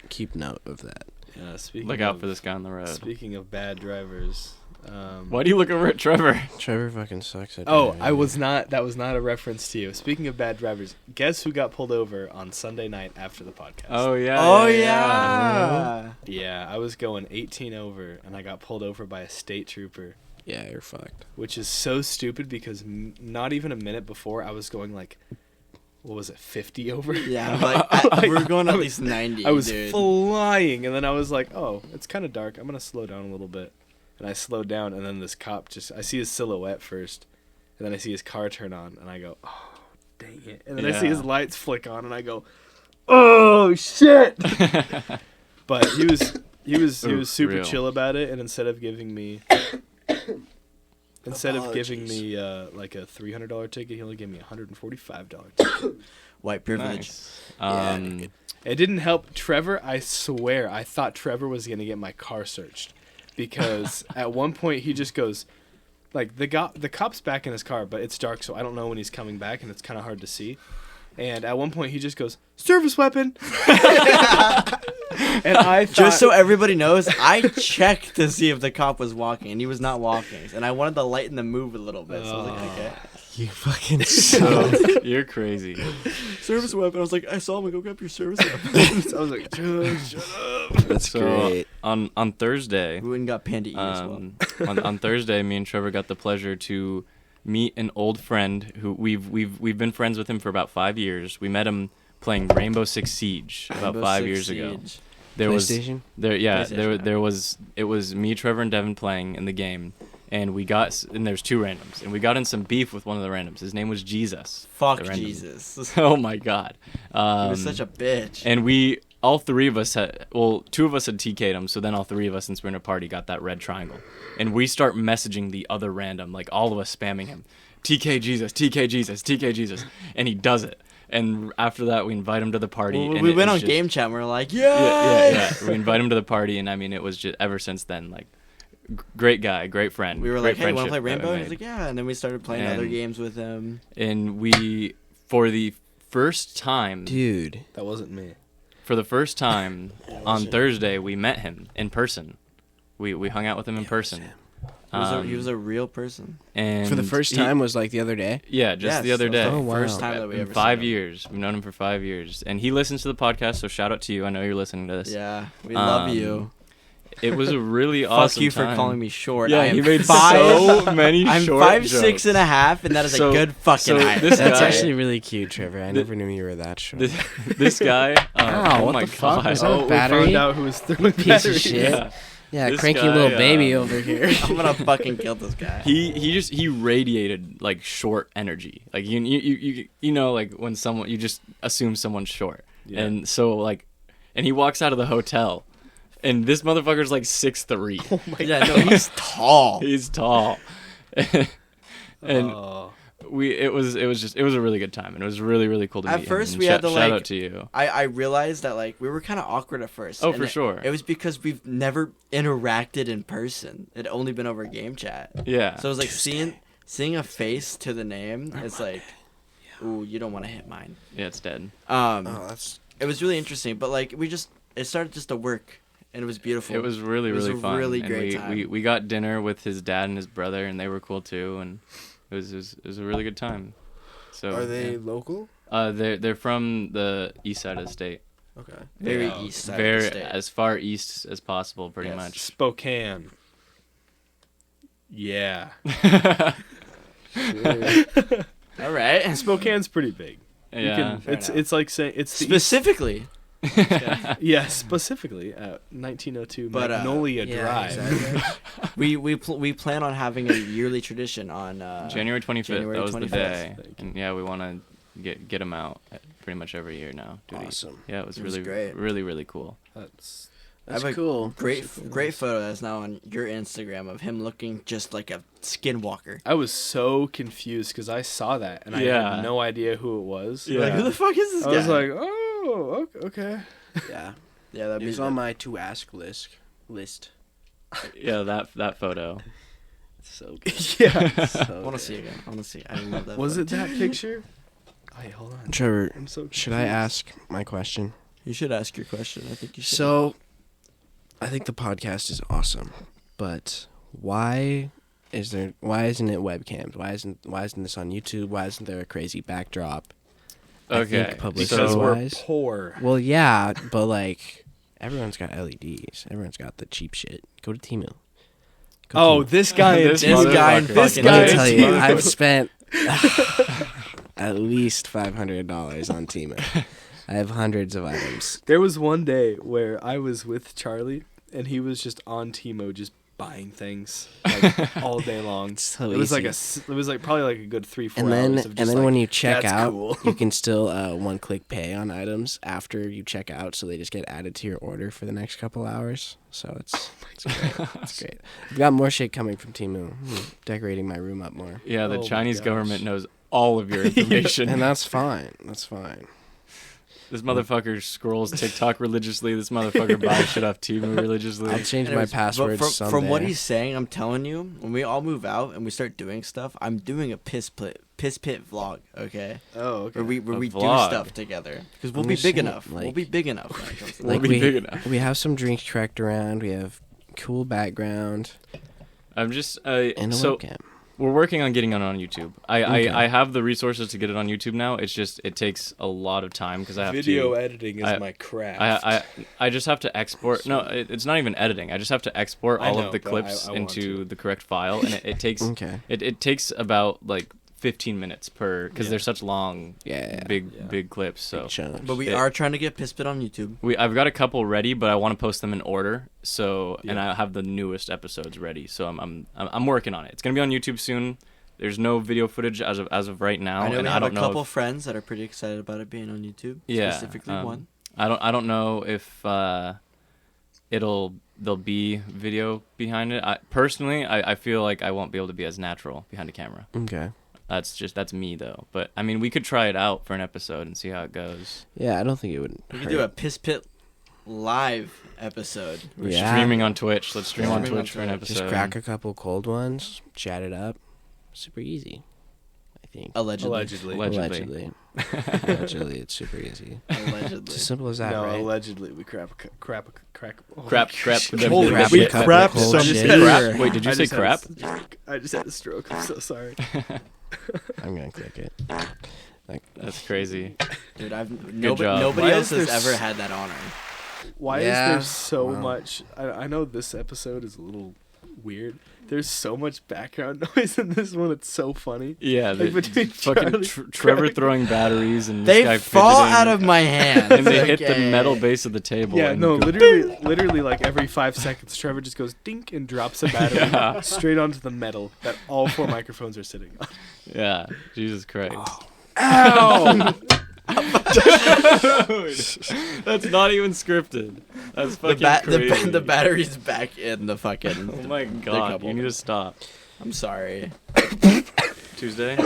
keep note of that. Yeah, speaking Look out of- for this guy on the road. Speaking of bad drivers. Why do you look over at Trevor? Trevor fucking sucks at Oh, driving. I was not. That was not a reference to you. Speaking of bad drivers, guess who got pulled over on Sunday night after the podcast? Oh yeah. Oh yeah. yeah. Yeah, I was going 18 over, and I got pulled over by a state trooper, Yeah, you're fucked. which is so stupid because not even a minute before I was going like, what was it, 50 over? Yeah, like, Like, we're going I at was- least 90. I was dude. flying, and then I was like, oh, it's kind of dark. I'm gonna slow down a little bit, and I slowed down, and then this cop I see his silhouette first, and then I see his car turn on, and I go, oh, dang it, and then I see Yeah. his lights flick on, and I go, oh shit. But he was Ooh, super real. chill about it, and instead of giving me Apologies. like a $300 ticket, he only gave me a $145 ticket. White privilege. Nice. Yeah, It didn't help Trevor. I swear, I thought Trevor was gonna get my car searched, because at one point he just goes, like the cop's back in his car, but it's dark, so I don't know when he's coming back, and it's kind of hard to see. And at one point he just goes, service weapon. And I thought, Just so everybody knows, I checked to see if the cop was walking, and he was not walking. And I wanted to lighten the move a little bit. So I was like, okay. You fucking So, suck. you're crazy. Service weapon. I was like, I saw him. Go grab your service weapon. So I was like, just shut up. That's So great. on Thursday, We went and got Panda E as well. on Thursday, me and Trevor got the pleasure to meet an old friend who we've been friends with him for about 5 years. We met him playing Rainbow Six Siege about Rainbow 5 Six years ago. Siege. There was PlayStation? it was me, Trevor, and Devin playing in the game, and there's 2 randoms, and we got in some beef with one of the randoms. His name was Jesus. Fuck the random. Jesus. Oh my god. He was such a bitch. And all 3 of us had, 2 of us had TK'd him, so then all 3 of us, since we're in a party, got that red triangle. And we start messaging the other random, like all of us spamming him, TK Jesus, TK Jesus, TK Jesus, and he does it. And after that, we invite him to the party. Well, and we it went was on just- game chat and we were like, Yeah. We invite him to the party, and I mean, it was just ever since then, like, great guy, great friend. We were great like, hey, want to play friendship that we Rainbow? And he's made. like, yeah. And then we started playing other And- games with him. And we, for the first time, Dude. That wasn't me. on Thursday, we met him in person. We hung out with him in person. He was a real person. And For the first time was like the other day? Yeah, just Yes, the other that was day. the Oh, wow. First time that we In ever 5 seen him. years. We've known him for 5 years. And he listens to the podcast, so shout out to you. I know you're listening to this. Yeah, we love Um, you. It was a really awesome Fuck you for time. calling me short. Yeah, I am he made five, so many I'm short 5'6" jokes. and a half, and that is So- a good fucking so height. this That's guy- actually really cute, Trevor. I never knew you were that short. This guy. Ow, oh what my the fuck? god. Was that a We battery? found out who was throwing Piece of batteries. shit. Yeah. Yeah, This cranky guy, little baby over here. I'm gonna fucking kill this guy. He radiated like short energy. Like you know, like when someone, you just assume someone's short. Yeah. And so like, and he walks out of the hotel, and this motherfucker's like 6'3". Oh my Yeah, no, he's tall. He's tall. And Oh. it was a really good time, and it was really, really cool to At meet him. first, And we had to, shout like- out to you. I realized that like we were kind of awkward at first. Oh, and for sure. It was because we've never interacted in person. It'd only been over game chat. Yeah. So it was like seeing a face to the name. It's like, ooh, you don't want to hit mine. Yeah, it's dead. Oh, that's It was really interesting, but like it started just to work, and it was beautiful. It was really, It was really a fun. really And great we, time. we got dinner with his dad and his brother, and they were cool too, and it was a really good time. So Are they yeah. local? They're from the east side of the state. Okay. very Yeah. east side Very of the state. as far east as possible, pretty Yes. much. Spokane. Yeah. All right. Spokane's pretty big. You Yeah. can, Fair it's enough. it's like saying it's the Specifically, yeah, specifically 1902 But, Magnolia Yeah, Drive. exactly. we plan on having a yearly tradition on January 25th. January That was the 25th. day, Thank you. and yeah, we want to get them out pretty much every year now. Dude. Awesome. Yeah, it was It was really, great. really, really cool. That's That's I have a cool. great That's great photo that's now on your Instagram of him looking just like a skinwalker. I was so confused because I saw that and I Yeah. had no idea who it was. Yeah. Like, who the fuck is this I guy? was like, oh, okay. Yeah. yeah, that'd It be was on my to ask list. Yeah, that photo. So good. Yeah. So I want to good. see again. I want to see. I love that. Was photo. it that picture? Hey, hold on. Trevor, I'm so should I ask my question? You should ask your question. I think you should. So, I think the podcast is awesome, but why isn't it webcams? Why isn't this on YouTube? Why isn't there a crazy backdrop? I Okay, think publicity Because so- we're wise. poor. Well, yeah, but like everyone's got LEDs. Everyone's got the cheap shit. Go to Temu. Go Oh, Temu. this guy. This This guy motherfucker. This fucking guy Let me is tell you, Temu. I've spent at least $500 on Temu. I have hundreds of items. There was one day where I was with Charlie and he was just on Timo just buying things like all day long. So it was easy. it was like probably like a good 3-4 And then, hours of and just then like, when you check that's out, cool. you can still one-click pay on items after you check out, so they just get added to your order for the next couple hours. So it's great. It's great. I've got more shit coming from Temu. Decorating my room up more, Yeah, the Oh my Chinese gosh. government knows all of your information. and that's fine. That's fine. This motherfucker scrolls TikTok religiously. This motherfucker buys shit off Temu religiously. I'll change my Anyways, but password from what someday. he's saying, I'm telling you, when we all move out and we start doing stuff, I'm doing a piss pit vlog. Okay, Oh, okay. where A we do vlog. stuff together because we'll I'm be just big saying, enough. We'll like- be big enough. When it comes to We'll that. be we, big enough. we have some drinks tracked around. We have cool background I'm just and a so webcam. we're working on getting it on YouTube. Okay. I have the resources to get it on YouTube now. It's just it takes a lot of time because I have Video to. editing is I- my craft. I just have to export. No, it's not even editing. I just have to export I all know, of the but clips I want into to. the correct file, and it takes Okay. it takes about like 15 minutes per because Yeah. they're such long, Yeah. Yeah. big clips. So Big chunks. But we It- are trying to get piss pit on YouTube. I've got a couple ready, but I want to post them in order. So and Yeah. I have the newest episodes ready. So I'm working on it. It's gonna be on YouTube soon. There's no video footage as of right now, I know and we I have a don't know. couple If, friends that are pretty excited about it being on YouTube. Yeah, specifically one. I don't know if there'll be video behind it. Personally, I feel like I won't be able to be as natural behind a camera. Okay. That's me though. But I mean, we could try it out for an episode and see how it goes. Yeah, I don't think it would. We hurt. could do a piss pit live episode. We're Yeah. streaming on Twitch. Let's stream on Streaming on Twitch for an Twitch. episode. Just crack a couple cold ones, chat it up. Super easy, I think. Allegedly. Allegedly. Allegedly. Allegedly, it's super easy. It's Allegedly. as simple as that, No, right? allegedly we crack. Oh, Crap. Holy Crap, shit. crap, crap cold some shit. shit. Crap. Wait, did you I say just had crap? I just had a stroke. I'm so sorry. I'm gonna click it. That's crazy. Dude, job. nobody Why else is has there ever s- had that honor. Why Yeah, is there so wow. much? I know this episode is a little weird. There's so much background noise in this one. It's so funny. Yeah, Like between fucking Charlie Trevor cracking- throwing batteries and this guy They fall fidgeting, out of my hands. and they hit the Okay. metal base of the table. Yeah, and no, go- literally, like every 5 seconds, Trevor just goes dink and drops a battery Yeah. straight onto the metal that all 4 microphones are sitting on. Yeah, Jesus Christ. Ow! That's not even scripted. That's fucking crazy. The battery's back in the fucking. Oh my god, you need to stop. I'm sorry. Tuesday?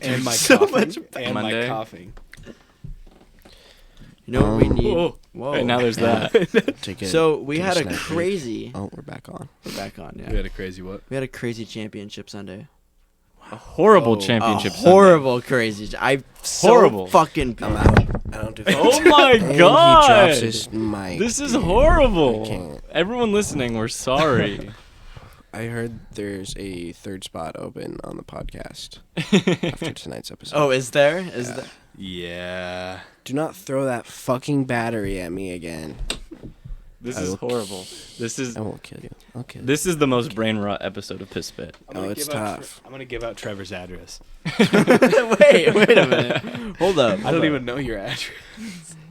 And my So coughing. much And Monday. my coughing. You know what we need? Whoa. Whoa. Right, now there's that. Take it. So we take had a snack break. crazy. Oh, we're back on. We're back on. Yeah. We had a crazy what? We had a crazy championship Sunday. A horrible Oh. championship. A Sunday. horrible crazy. I so Horrible. fucking. I'm out. I don't do. Oh my And god! He drops his mic. This is dude. horrible. I can't. Everyone listening, we're sorry. I heard there's a third spot open on the podcast after tonight's episode. Oh, is there? Is Yeah. there? Yeah. Do not throw that fucking battery at me again. This I is will- horrible. This is I won't kill you. I'll kill you. this is the most brain rot episode of Piss Spit. I'm gonna it's give out tough. I'm gonna give out Trevor's address. wait a minute. Hold up. I don't even know your address.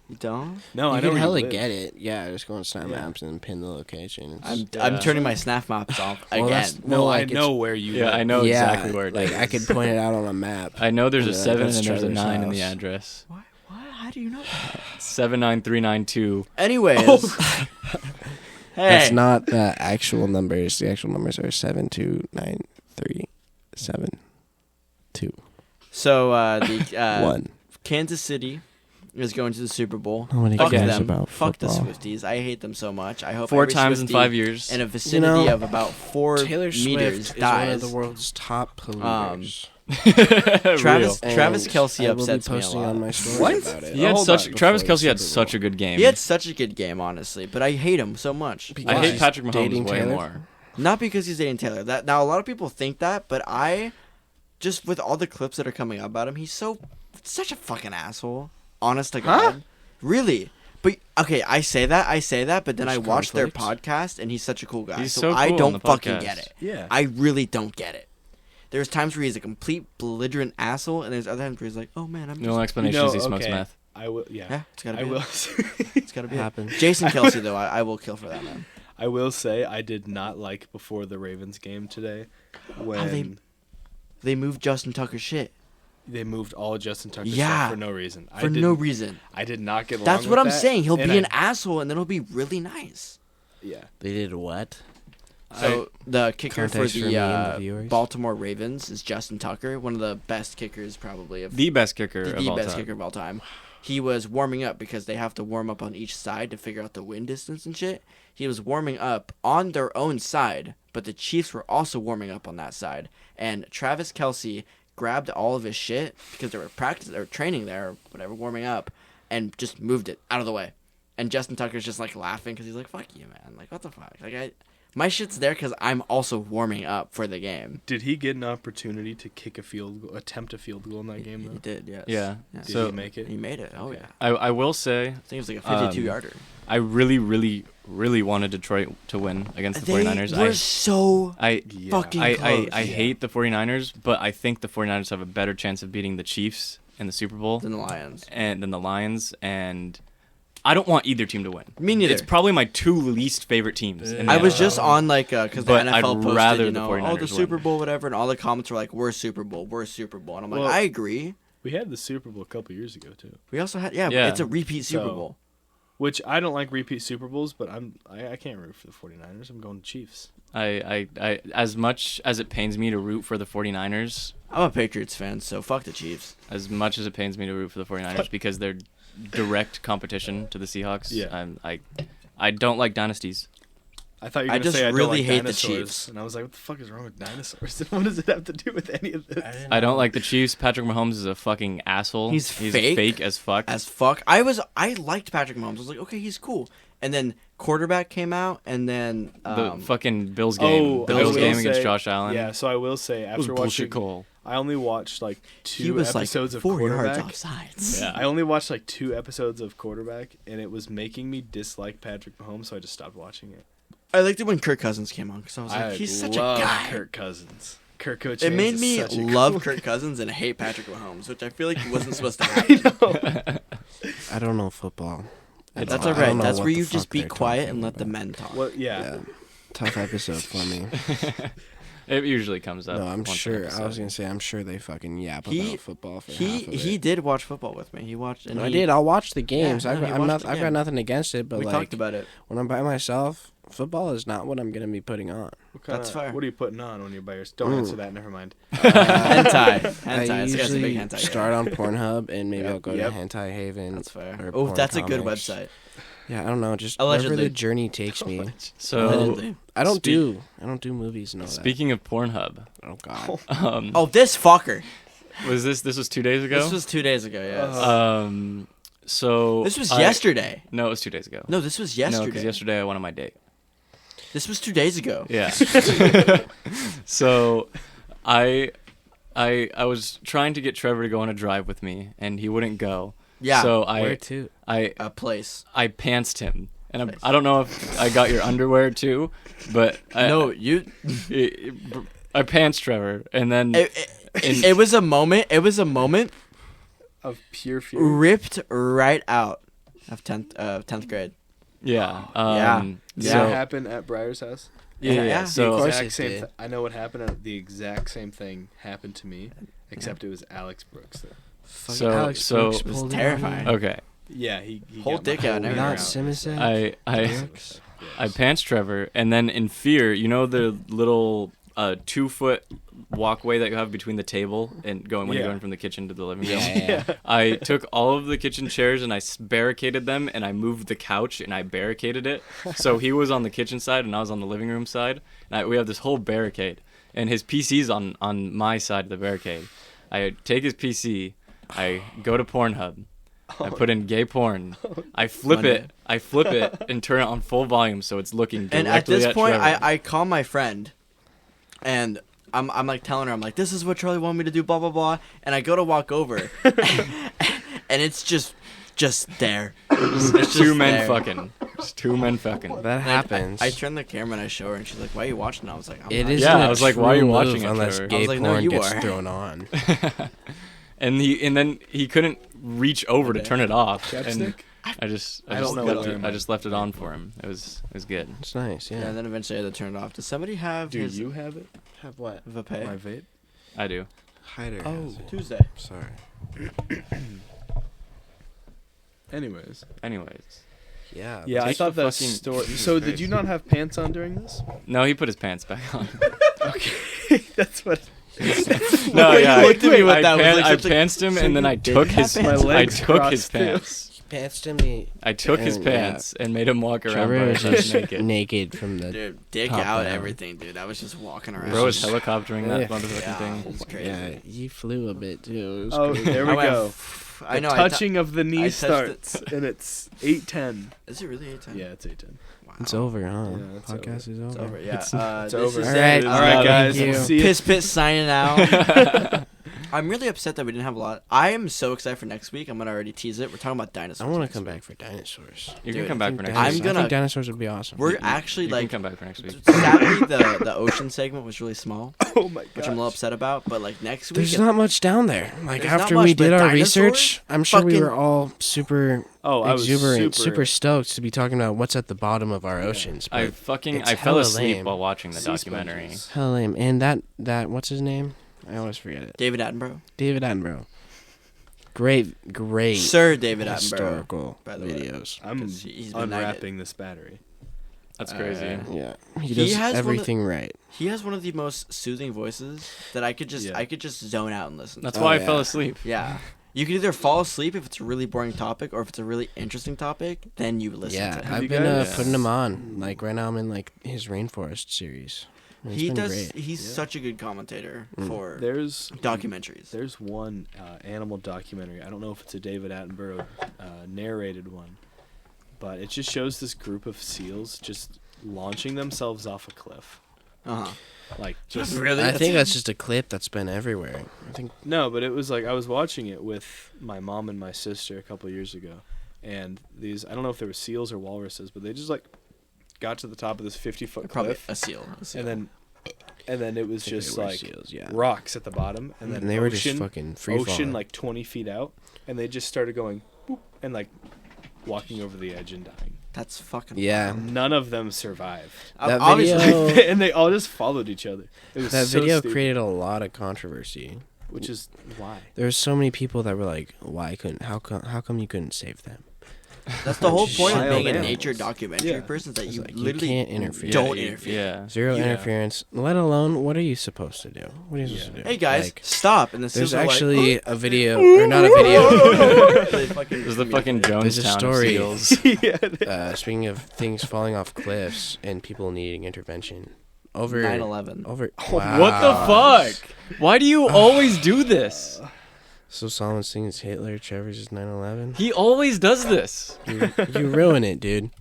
You don't? No, You I know can where hella you live. get it. Yeah, just go on Snap Yeah. Maps and pin the location. I'm turning my snap maps off Well, again. that's- No, Well, I like, know where you Yeah, live. I know yeah, exactly where it like is. I could point it out on a map. I know there's a Yeah, 7 that's and there's a Trevor's 9 in the house. address. What? How do you know that? 79392. Anyways. Oh. Hey. That's not the actual numbers. The actual numbers are 72937 So the 1. Kansas City is going to the Super Bowl. Nobody Fuck cares them. about Fuck the football. Swifties. I hate them so much. I hope 4 every times in Swiftie 5 years. in a vicinity know, of about 4 Taylor meters Swift is dies. one of the world's top polluters. Travis And Kelce I will be upsets me a posting lot. on my story What? about it. He had Hold such on. Travis Before the Kelce had Super such Bowl. a good game. He had such a good game, honestly, but I hate him so much. Because I hate he's Patrick Mahomes dating way Taylor. more. Not because he's dating Taylor. That now a lot of people think that, but I just with all the clips that are coming up about him, he's such a fucking asshole. Honest to God, really. But okay, I say that, but then There's I watch their conflict. podcast, and he's such a cool guy. He's so so I cool on don't the fucking podcast. get it. Yeah. I really don't get it. There's times where he's a complete belligerent asshole, and there's other times where he's like, "Oh man, I'm The just only explanation is he smokes okay. meth. I will. Yeah. yeah, it's gotta I be. will. It's gotta be. It. Happen. Jason Kelsey though, I will kill for that man. I will say I did not like before the Ravens game today when They moved Justin Tucker's shit they moved all Justin Tucker Yeah. stuff for no reason. for no reason. I did not get along That's with what I'm that, saying. He'll and be I- an asshole, and then he'll be really nice. Yeah. They did what? So the kicker for Context for me and the the viewers. Baltimore Ravens is Justin Tucker, one of the best kickers probably of The best kicker of the all best time. kicker of all time. He was warming up because they have to warm up on each side to figure out the wind distance and shit. He was warming up on their own side, but the Chiefs were also warming up on that side. And Travis Kelce grabbed all of his shit because they were practicing or training there or whatever, warming up, and just moved it out of the way. And Justin Tucker's just like laughing because he's like, "Fuck you, man! Like, what the fuck? Like, my shit's there because I'm also warming up for the game." Did he get an opportunity to attempt a field goal in that game He though? did, yes. Yeah. Did So- he make it? He made it. Oh yeah. I will say, I think it was like a 52-yarder. I really, really, really wanted Detroit to win against the 49ers. They were so I Yeah. fucking I close. hate the 49ers, but I think the 49ers have a better chance of beating the Chiefs in the Super Bowl than the Lions. and than the Lions, and I don't want either team to win. Me neither. It's probably my 2 least favorite teams. In the I was NFL. just on like because the But NFL I'd posted, rather you the know, 49ers the Super win. Bowl, whatever, and all the comments were like, "We're Super Bowl, we're Super Bowl," and I'm like, Well- I agree. We had the Super Bowl a couple years ago too. We also had Yeah. it's a repeat Super So- Bowl. Which I don't like repeat Super Bowls, but I can't root for the 49ers. I'm going Chiefs. I as much as it pains me to root for the 49ers, I'm a Patriots fan, so fuck the Chiefs. as much as it pains me to root for the 49ers because they're direct competition to the Seahawks. Yeah. I don't like dynasties. I thought you were I going to just say I don't really like hate the dinosaurs, Chiefs. and I was like, what the fuck is wrong with dinosaurs? What does it have to do with any of this? I don't like the Chiefs. Patrick Mahomes is a fucking asshole. He's fake. fake as fuck. As fuck. I liked Patrick Mahomes. I was like, okay, he's cool. And then quarterback came out, and then the fucking Bills game. The I Bills will game against say- Josh Allen. Yeah, so I will say It was after bullshit watching, call. I only watched like he two was episodes like of 4 yards quarterback. offsides. Yeah. I only watched like 2 episodes of quarterback, and it was making me dislike Patrick Mahomes, so I just stopped watching it. I liked it when Kirk Cousins came on because I was like, he's such a love guy. Kirk Cousins. Kirk Cousins. It made is me such a love cool Kirk Cousins and hate Patrick Mahomes, which I feel like wasn't supposed to happen. I don't know football. That's I all don't right. know That's what where the you just fuck be they're quiet talking and let the about. men talk. Well, yeah. Yeah. Tough episode for me. It usually comes up. No, I'm once an sure. I episode. was gonna say, I'm sure they fucking yap He- about football for He half of he it. did watch football with me. He watched. And I he- did. I'll watch the games. Yeah, no, he I've watched the got game. nothing against it, but We like talked about it. when I'm by myself, football is not what I'm gonna be putting on. That's fair. What are you putting on when you're by yourself? Don't Ooh. answer that. Never mind. Hentai. I Hentai. This guy's a big usually hentai. start on Pornhub and maybe Yep, I'll go yep. to Hentai Haven. That's fair. or Oh, porn that's a good comics. website. Yeah, I don't know, just Allegedly. wherever the journey takes me. So Allegedly. I don't Speak- do movies and all speaking of Pornhub, that. Oh god. Oh, this fucker. was this was 2 days ago? This was 2 days ago. Yes. So This was I- yesterday. No, it was 2 days ago. No, this was No, yesterday. because yesterday I went on my date. This was 2 days ago. Yeah. So, I was trying to get Trevor to go on a drive with me, and he wouldn't go. Yeah. So Where to? I A place. pantsed him, and I don't know if I got your underwear too, but No, you. I pantsed Trevor, and then It was a moment. It was a moment Of pure fury. ripped right out of 10th grade. yeah, Yeah. Did Yeah. that So happen at Briar's house? Yeah. So Of course Exact it same did. I know what happened. The exact same thing happened to me, except it was Alex Brooks. Though. So- Alex so- Brooks It was pulled it on terrifying. you? okay, Yeah, he Whole got my dick out and wiener everything. Not Simmons. I Brooks? I pantsed Trevor, and then in fear, you know the little 2-foot walkway that you have between the table and when you're Yeah. going from the kitchen to the living room. Yeah. I took all of the kitchen chairs and I barricaded them, and I moved the couch and I barricaded it. So he was on the kitchen side and I was on the living room side. And we have this whole barricade, and his PC's on my side of the barricade. I take his PC, I go to Pornhub, I put in gay porn, I flip it and turn it on full volume so it's looking directly And at this point, Trevor. I call my friend, and I'm like telling her, I'm like, this is what Charlie wanted me to do, blah blah blah. And I go to walk over, and it's just there. It's just two men there. fucking. Just 2 men fucking. That And happens. I turn the camera and I show her, and she's like, "Why are you watching?" I was like, It not. is. Yeah, I was like, why are you watching it, unless Trevor? gay I was like, no, porn you gets are. thrown on? And then he couldn't reach over to turn it off. And Chapstick? I just don't know what they're I just left it on for him. It was good. It's nice. Yeah. Yeah. And then eventually I had to turn it off. Does somebody have Do his you have it? Have what? vape? My vape? I do. Hider. Oh, has it. Tuesday. Sorry. Anyways. Anyways. Yeah. Yeah, I Take thought the that fucking- story. So, did you not have pants on during this? No, he put his pants back on. Okay, that's what. No, Wait, yeah. you looked at me with I, that, was like I such a- pantsed him, so and then you I did took have his. pants? My I legs took his crossed too. pants. Pants to me. I took his And, yeah. pants and made him walk around Trevor by was himself just naked. naked from the. Dude, dick Top out, down. everything, dude. I was just walking around. Bro was helicoptering that Yeah. motherfucking Yeah, thing. it's crazy. Yeah, he flew a bit too. It was Oh, crazy. there we I went, go. I The know. touching of the knee touched starts, and it's 8:10. Is it really 8:10? Yeah, it's 8:10. Wow. It's over, huh? Yeah, it's Podcast is over. It's over. Yeah. It's- It's this over. is All it. right. All right, guys. Thank We'll you. see you. Piss Pit signing out. I'm really upset that we didn't have a lot. I am so excited for next week. I'm gonna already tease it. We're talking about I dinosaurs. want to next come week. back for dinosaurs. You Dude, can come back for next I'm week. I gonna- think dinosaurs would be awesome. We're actually You can like. come back for next week. Sadly, the ocean segment was really small, Oh my god. which I'm a little upset about. But like next week, There's not much down there. Like There's not after much, we but did our dinosaurs? research, I'm sure we Fucking- were all super Oh, I was exuberant, super stoked to be talking about what's at the bottom of our oceans. I But fucking it's I fell hella asleep lame. while watching the Sea documentary. sponges. hell lame. And that what's his name? I always forget it. David Attenborough, David Attenborough. Great Sir David Attenborough. historical by the way. videos. I'm 'Cause he's been unwrapping this battery. That's crazy. Yeah, he He does has one of- everything right. He has one of the most soothing voices that I could just Yeah. I could just zone out and listen. That's to. why I yeah. fell asleep. Yeah. You can either fall asleep if it's a really boring topic, or if it's a really interesting topic, then you listen Yeah, to him. you I've been guys- putting him on. Like right now, I'm in like his rainforest series. And it's He been does. great. He's Yeah. such a good commentator for There's documentaries. There's one animal documentary. I don't know if it's a David Attenborough narrated one, but it just shows this group of seals just launching themselves off a cliff. Uh-huh. Like just Really? I think that's just a clip that's been everywhere. I think no, but it was like I was watching it with my mom and my sister a couple years ago, and these I don't know if they were seals or walruses, but they just like got to the top of this 50-foot Probably cliff, a seal. and then it was I think just they were like seals, yeah. rocks at the bottom, and then And they were ocean, just fucking free ocean falling. like 20 feet out, and they just started going boop, and like walking over the edge and dying. That's fucking Yeah. wild. None of them survived. That Obviously. video- And they all just followed each other. It was That so video stupid. created a lot of controversy. Which is why. There's so many people that were like, how come you couldn't save them? That's the whole point of Wild being a animals. nature documentary Yeah. person, that It's you like, you literally can't interfere. don't Yeah, interfere. Yeah. Zero Yeah. interference, let alone what are you supposed to do? What are you supposed to do? Hey guys, Like, stop! And the there's seals are actually a video, or not a video. They fucking There's the fucking There's a Jonestown of story. seals. Yeah. Speaking of things falling off cliffs and people needing intervention, over 9/11. over. What the fuck? Why do you always do this? So Solomon sings Hitler, Trevor's is 9/11. He always does this. You ruin it, dude.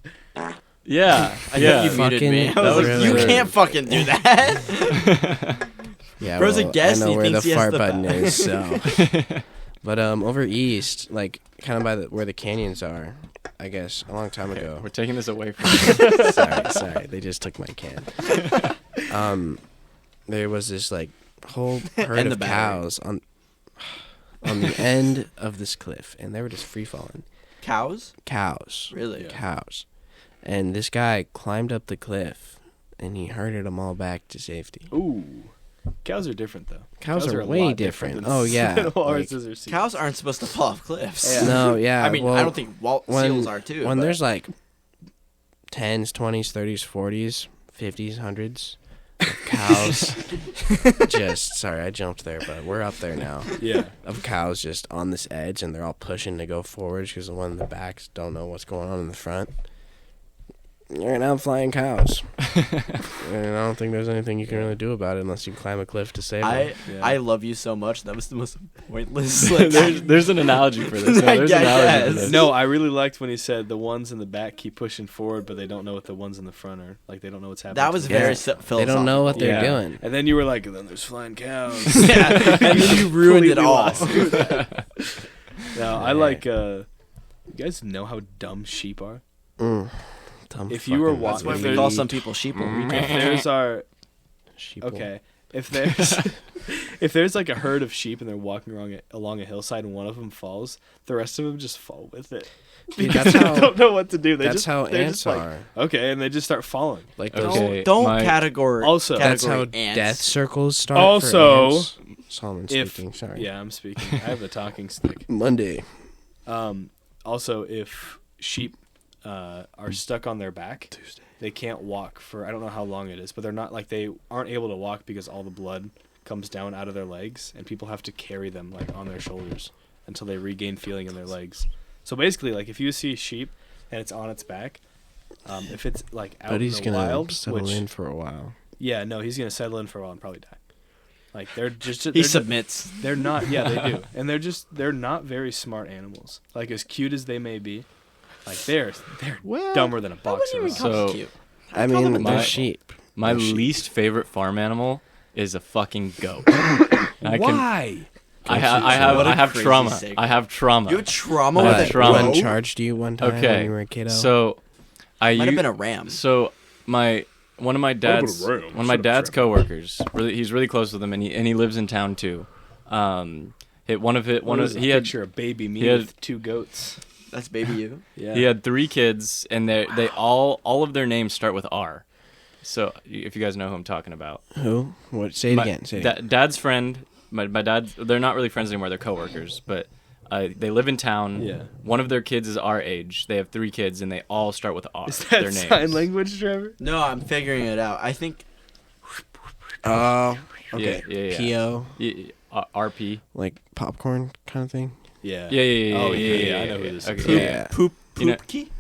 Yeah. I Yeah. think you muted Fucking me. That was ruin You it. can't fucking do that. Yeah, Bro's a well, guest, I know he where the thinks he has fart the button power. is. So, but over east, like kind of by where the canyons are, I guess a long time ago. We're taking this away from you. sorry, they just took my can. There was this like whole herd And the of battery. cows on the end of this cliff, and they were just free falling. Cows? Cows, Really? Yeah. cows, and this guy climbed up the cliff, and he herded them all back to safety. Ooh. Cows are different, though. Cows are a way lot different. than Oh, yeah, than like- walruses or seals. Cows aren't supposed to fall off cliffs. Yeah. No, yeah. I mean, well, I don't think seals are too. When but there's like 10s, 20s, 30s, 40s, 50s, 100s of cows, sorry, I jumped there, but we're up there now. Yeah. Of cows just on this edge, and they're all pushing to go forwards because the one in the backs don't know what's going on in the front. You're an outflying cows. And I don't think there's anything you can really do about it unless you climb a cliff to save them. Yeah. I love you so much. That was the most pointless. Like, there's an analogy for this. No, there's an Yeah, analogy for yes. this. No, I really liked when he said the ones in the back keep pushing forward, but they don't know what the ones in the front are. Like, they don't know what's happening. that was to them. very Yeah. philosophical. They don't know what they're Yeah. doing. And then you were like, then there's flying cows. Yeah, and then you ruined it Completely all. lost. No, I like, you guys know how dumb sheep are? Dumb If you were fucking wa- That's why if we there's- call some people sheep. If there's our, sheeple. okay, if there's, if there's like a herd of sheep and they're walking along a hillside and one of them falls, the rest of them just fall with it. Dude, Because that's they how- don't know what to do. That's how they're ants just like, are. okay, and they just start falling. Like those. Okay. Don't my- category. Also- That's how category ants. death circles start. Also, for ants. Solomon if- speaking. Sorry. Yeah, I'm speaking. I have a talking stick. Monday. Also, if sheep are stuck on their back, they can't walk for I don't know how long it is, but they're not like they aren't able to walk because all the blood comes down out of their legs, and people have to carry them like on their shoulders until they regain feeling in their legs. So basically, like if you see sheep and it's on its back, if it's like out But in he's the gonna wild, settle which in for a while. yeah, no, he's gonna settle in for a while and probably die. Like they're just He they're just- submits. they're not. Yeah, they do, and they're not very smart animals. Like as cute as they may be, like they're Well, dumber than a box of Even rocks. call So- it cute. I I'd call them mean, a they're my- sheep. My They're sheep. least favorite farm animal is a fucking goat. I can, Why? I have What a I have crazy trauma. segment. I have trauma. You have trauma What? with a Trauma. One goat? charged you one time when Okay. you were a kiddo. So I Might have u- been a ram. So one of my dad's ram. one of my Shut up, dad's Trevor. coworkers. He's really close with him, and he lives in town too. He had picture a baby me he had- with two goats. That's baby you. Yeah. he had 3 kids, and they all of their names start with R. So if you guys know who I'm talking about, Who? What? Say it again. Say it again. Dad's friend. My dad. They're not really friends anymore. They're coworkers, but they live in town. Yeah. One of their kids is our age. They have 3 kids, and they all start with R. Is their that names. sign language, Trevor? No, I'm figuring it out. I think Oh, okay. Yeah. P.O. RP. Like popcorn kind of thing. Yeah. Yeah. Oh, yeah, I know who this is. Okay. Yeah. poop You know- key.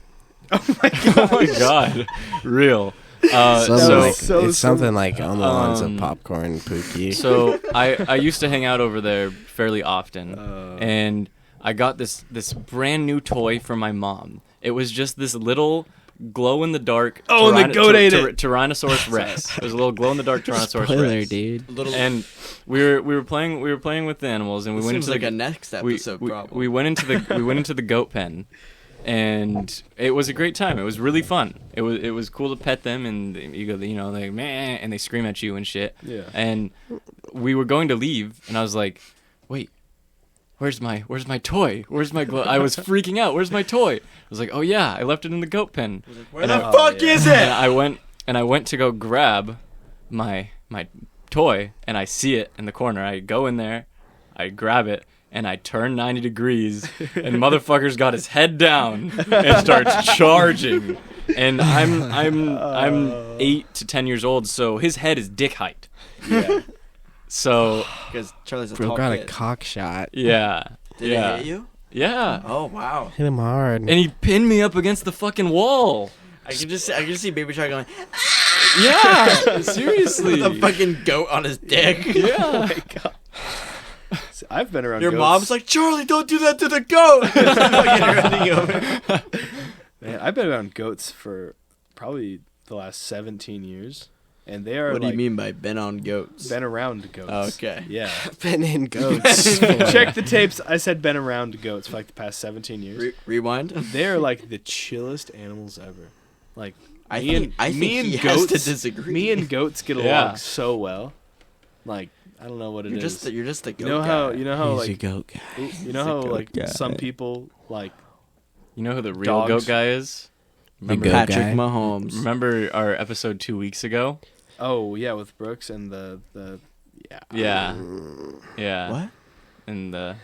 Oh my god. Oh my god. Real. Something So like, so it's something like on the lines of Um, popcorn pookie. so I used to hang out over there fairly often, Oh. and I got this brand new toy for my mom. It was just this little glow in the dark. Oh, and the goat ate it. Tyrannosaurus Rex. It was a little glow in the dark Tyrannosaurus Spoiler, Rex. dude. Little. And we were playing with the animals, and we This went seems into like the a next we, episode we, problem. we went into the goat pen, and it was a great time. It was really fun. It was cool to pet them, and you go, they meh, and they scream at you and shit. Yeah. And we were going to leave, and I was like, wait, where's my toy? Where's my glove? I was freaking out. Where's my toy? I was like, oh yeah, I left it in the goat pen. Where the fuck is it? And I went to go grab my toy, and I see it in the corner. I go in there, I grab it, and I turn 90 degrees, and motherfucker's got his head down and starts charging. And I'm 8 to 10 years old, so his head is dick height. Yeah. So Because Charlie's a Bro tall got kid. a cock shot. yeah, Did yeah, it hit you? yeah. Oh wow. Hit him hard. And he pinned me up against the fucking wall. I can just see Baby Shark going Yeah, seriously. with a fucking goat on his dick. Yeah. Oh my god. See, I've been around Your goats. mom's like, Charlie, don't do that to the goat. Fucking running over. Man, I've been around goats for probably the last 17 years. And they are What do like, you mean by been on goats? been around goats. Okay. Yeah. Been in goats. Check the tapes. I said been around goats for like the past 17 years. Rewind. They're like the chillest animals ever. Like I me think and me he and has goats to disagree. Me and goats get along Yeah. so well. Like I don't know what it you're is. just you're just the goat you know how guy. you know how He's a like goat guy. you know how goat like guy. some people like You know who the real Dogs. goat guy is? Remember, goat Patrick guy. Mahomes. remember our episode 2 weeks ago? oh yeah with Brooks and the yeah Yeah. What? And the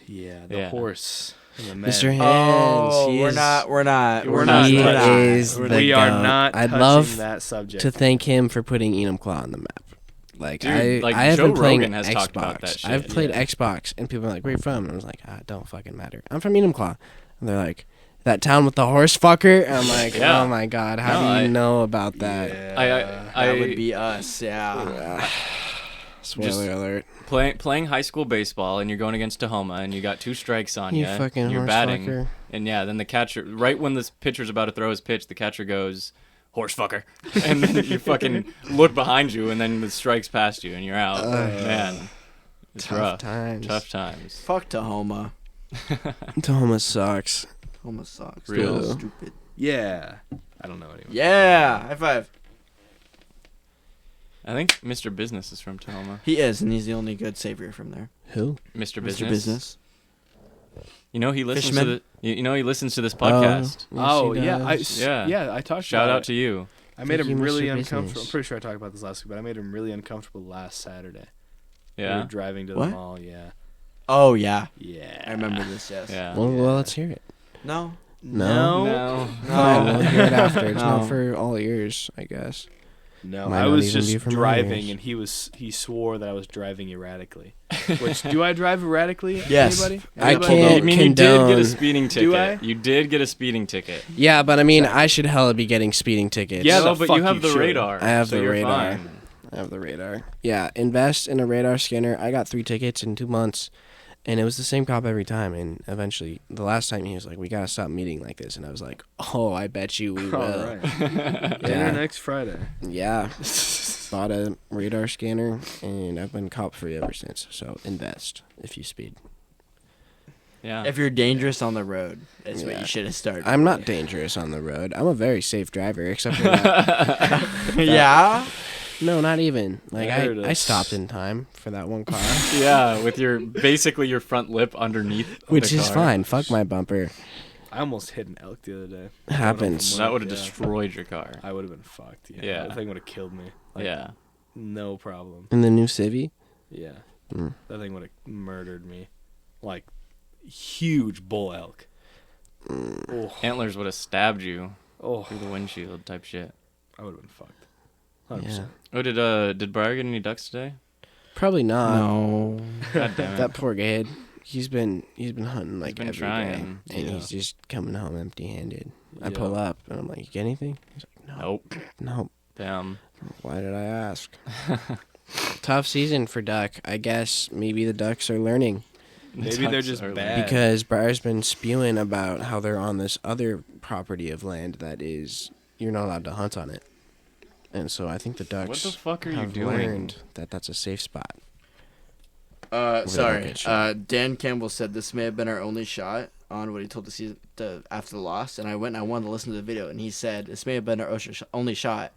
Yeah. horse and the man. Mr. Hands. Oh, he we're is- not. We're not He touching is We're the we are goat. not I'd touching love that subject. to thank him for putting Enumclaw on the map. Like Dude, like, I have Joe been playing Rogan has Xbox. talked about that shit, I've played yeah. Xbox, and people are like, "Where you from?" And I was like, "Ah, it don't fucking matter. I'm from Enumclaw." And they're like, "That town with the horse fucker." And I'm like, Yeah. "Oh my god, how No, do you I- know about that?" Yeah. That would be us. Yeah. Spoiler alert. playing high school baseball, and you're going against Tahoma, and you got 2 strikes on You you. fucking You're horse batting, fucker. and yeah, then the catcher, right when this pitcher's about to throw his pitch, the catcher goes, "Horse fucker," and then you fucking look behind you, and then the strike's past you, and you're out. Man, it's Tough rough. times. Tough times. Fuck Tahoma. Tahoma sucks. Tahoma sucks. Real. They're stupid. Yeah. I don't know anyone. Yeah. High five. I think Mr. Business is from Tahoma. He is, and he's the only good savior from there. Who? Mr. Business. Mr. Business. You know he listens Fishman? to he listens to this podcast. Oh Yes, he yeah, does. Yeah. I talked. Shout about out to you. I made Thank him you, really Mr. uncomfortable. Business. I'm pretty sure I talked about this last week, but I made him really uncomfortable last Saturday. We Yeah. were driving to the What? mall. Yeah. Oh yeah. Yeah. I remember this. Yes. Yeah. Well, let's hear it. No. No. No. Fine, we'll hear it after. It's No. not for all ears, I guess. No, Might I not was even be just from my driving, ears. and he swore that I was driving erratically. Which do I drive erratically? Yes. Anybody? I Anybody? can't I mean, you did get condone- a speeding ticket. Do I? You did get a speeding ticket. Yeah, but I mean, I should hella be getting speeding tickets. Yeah, no, the but fuck you have you the should. radar. I have so the you're radar. fine. I have the radar. Yeah, invest in a radar scanner. I got 3 tickets in 2 months, and it was the same cop every time. And eventually, the last time he was like, "We gotta stop meeting like this," and I was like, "Oh, I bet you we will." All right. Dinner Yeah. next Friday. Yeah, bought a radar scanner, and I've been cop free ever since. So invest if you speed. Yeah. If you're dangerous on the road, that's what Yeah. you should have started. I'm not dangerous on the road. I'm a very safe driver, except for that. Yeah. No, not even. Like I heard I it. stopped in time for that one car, Yeah, with your basically your front lip underneath, which the is car. fine. Fuck my bumper. I almost hit an elk the other day. Happens. That would have Yeah. destroyed your car. I would have been fucked. Yeah. Yeah. That thing would have killed me. Like, Yeah. No problem. In the new Civi. Yeah. Mm. That thing would have murdered me. Like, huge bull elk. Oh, Antlers would have stabbed you oh, through the windshield type shit. I would have been fucked. 100%. Yeah. Oh, did Briar get any ducks today? Probably not. No. God damn it. That poor kid. He's been hunting like been every trying. day, and Yeah. he's just coming home empty-handed. I Yeah. pull up and I'm like, "You get anything?" He's like, "No, Nope. no." Damn. Why did I ask? Tough season for duck. I guess maybe the ducks are learning Maybe they're Ducks just are bad. because Briar's been spewing about how they're on this other property of land that is you're not allowed to hunt on it, and so I think the ducks What the fuck are you have doing? learned that that's a safe spot. Sorry. that shot. Dan Campbell said this may have been our only shot on what he told after the loss, and I went and I wanted to listen to the video, and he said this may have been our only shot,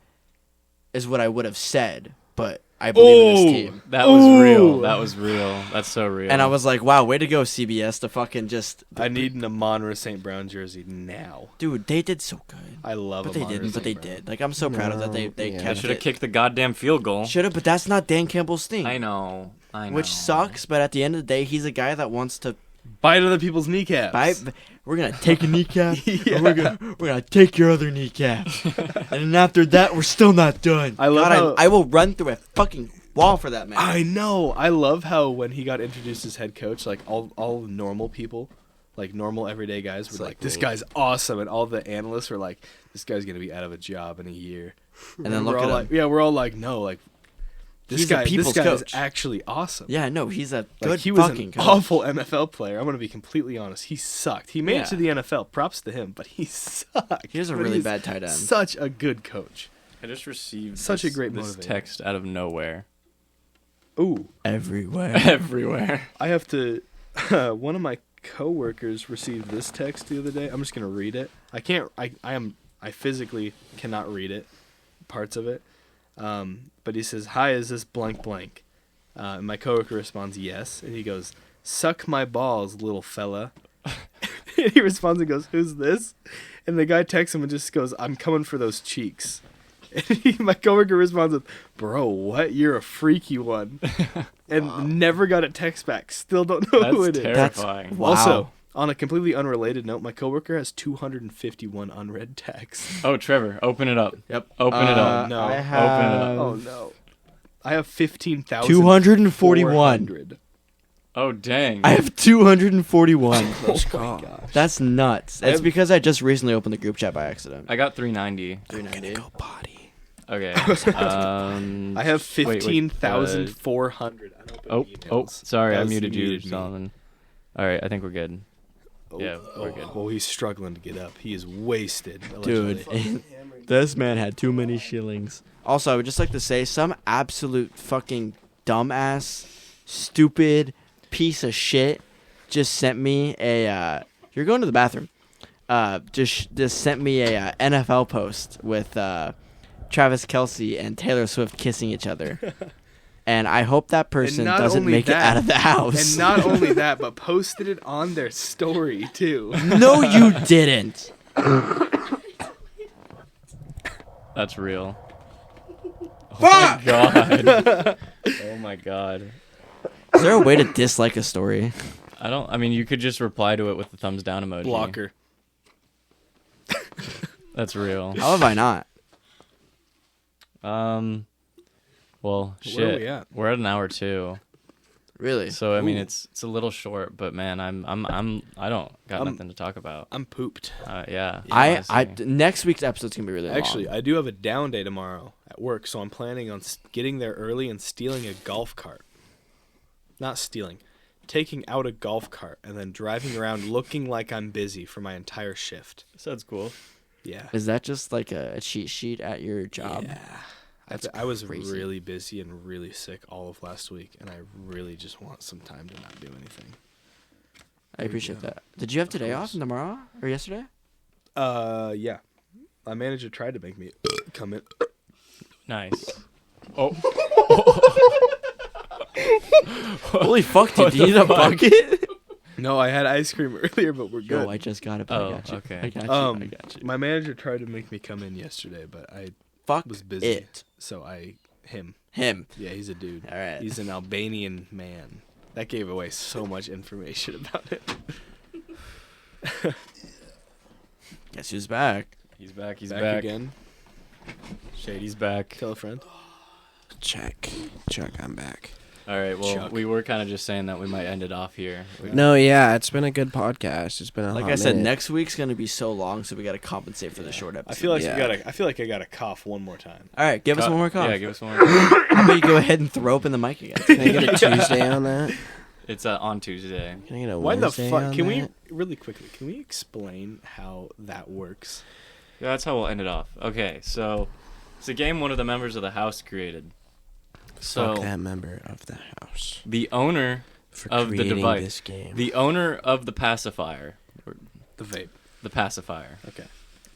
is what I would have said, but I believe in this team. That was real. That was real. That's so real. And I was like, wow, way to go, CBS, to fucking just. I need an Amonra St. Brown jersey now. Dude, they did so good. I love But they Amonra didn't, but St. they Brown. did. Like, I'm so proud of that. They Yeah. They kept should have it. kicked the goddamn field goal. Should have, but that's not Dan Campbell's thing. I know. Which sucks, but at the end of the day, he's a guy that wants to Bite other people's kneecaps. we're gonna take a kneecap, Yeah. and we're gonna take your other kneecap, and then after that, we're still not done. I love God, how- I will run through a fucking wall for that man. I know. I love how when he got introduced as head coach, like all normal people, like normal everyday guys were It's like, like "This me. guy's awesome," and all the analysts were like, "This guy's gonna be out of a job in a year." And then we're look all at like, him. yeah, we're all like, no, like He's a this people's guy is coach. actually awesome. Yeah, no, he's a Like good he was fucking an coach. awful NFL player. I'm gonna be completely honest. He sucked. He made Yeah. it to the NFL. Props to him, but he sucked. He was a But really he's bad tight end. Such a good coach. I just received Such a great this motivator. text out of nowhere. Ooh, Everywhere. Everywhere. I have to. One of my coworkers received this text the other day. I'm just gonna read it. I can't. I physically cannot read it. Parts of it. But he says, "Hi, is this blank blank?" And my coworker responds, "Yes." And he goes, "Suck my balls, little fella." And he responds and goes, "Who's this?" And the guy texts him and just goes, "I'm coming for those cheeks." And my coworker responds with, "Bro, what? You're a freaky one." And never got a text back. Still don't know who it That's is. terrifying. Wow. Also, on a completely unrelated note, my coworker has 251 unread texts. Oh, Trevor, open it up. Yep. Open it up. no. I Open have Oh no. I have 15,000. 241. Oh, dang. I have 241. Oh my gosh. That's nuts. I It's have- because I just recently opened the group chat by accident. I got 390. 390. Go potty. Okay. I have wait, 15,400 Oh, unopened oh, emails. sorry, I Guys, muted you, me. Solomon. All right, I think we're good. Yeah, we're good. Oh, he's struggling to get up. He is wasted. Dude, allegedly. this man had too many shillings. Also, I would just like to say some absolute fucking dumbass, stupid piece of shit just sent me a. You're going to the bathroom. Just sent me a NFL post with Travis Kelce and Taylor Swift kissing each other. And I hope that person not doesn't only make it that- out of the house. And not only that, but posted it on their story too. No, you didn't. That's real. Fuck! Oh my god. Oh my god. Is there a way to dislike a story? I mean, you could just reply to it with the thumbs down emoji. Blocker. That's real. How have I not? Well, shit. Where are we at? We're at an hour 2. Really? So I mean, Ooh. it's a little short, but man, I don't got nothing to talk about. I'm pooped. Yeah. I honestly. next week's episode's gonna be really Actually, long. I do have a down day tomorrow at work, so I'm planning on getting there early and stealing a golf cart. Not stealing, taking out a golf cart and then driving around looking like I'm busy for my entire shift. Sounds cool. Yeah. Is that just like a cheat sheet at your job? Yeah. That's I was crazy. really busy and really sick all of last week, and I really just want some time to not do anything. I appreciate that. Did you have today off and tomorrow or yesterday? Yeah. My manager tried to make me come in. Nice. Oh. Holy fuck, dude! What Do you the need a fuck? bucket? No, I had ice cream earlier, but we're good. Yo, I just got it. But Oh, I got you. okay. I got you. Um, I got you. My manager tried to make me come in yesterday, but I Fuck was busy. it. So Him. yeah, he's a dude. All right. He's an Albanian man. That gave away so much information about it. Guess who's back? He's back. He's Back back. again. Shady's back. Tell a friend. Check, I'm back. All right. Well, Chuck. we were kind of just saying that we might end it off here. No, yeah, it's been a good podcast. It's been a Like hot I said, minute. next week's gonna be so long, so we gotta compensate for the short episode. I feel like Yeah. I feel like I gotta cough one more time. All right, give us one more cough. Yeah, give us one more. How about you go ahead and throw up in the mic again? Can I get a Tuesday on that? It's on Tuesday. Can I get a Why the Wednesday fuck? on Can we that? really quickly? Can we explain how that works? Yeah, that's how we'll end it off. Okay, so it's a game one of the members of the house created. So Fuck that member of the house the owner for of the creating device, this game. the owner of the pacifier, The vape. the pacifier. Okay.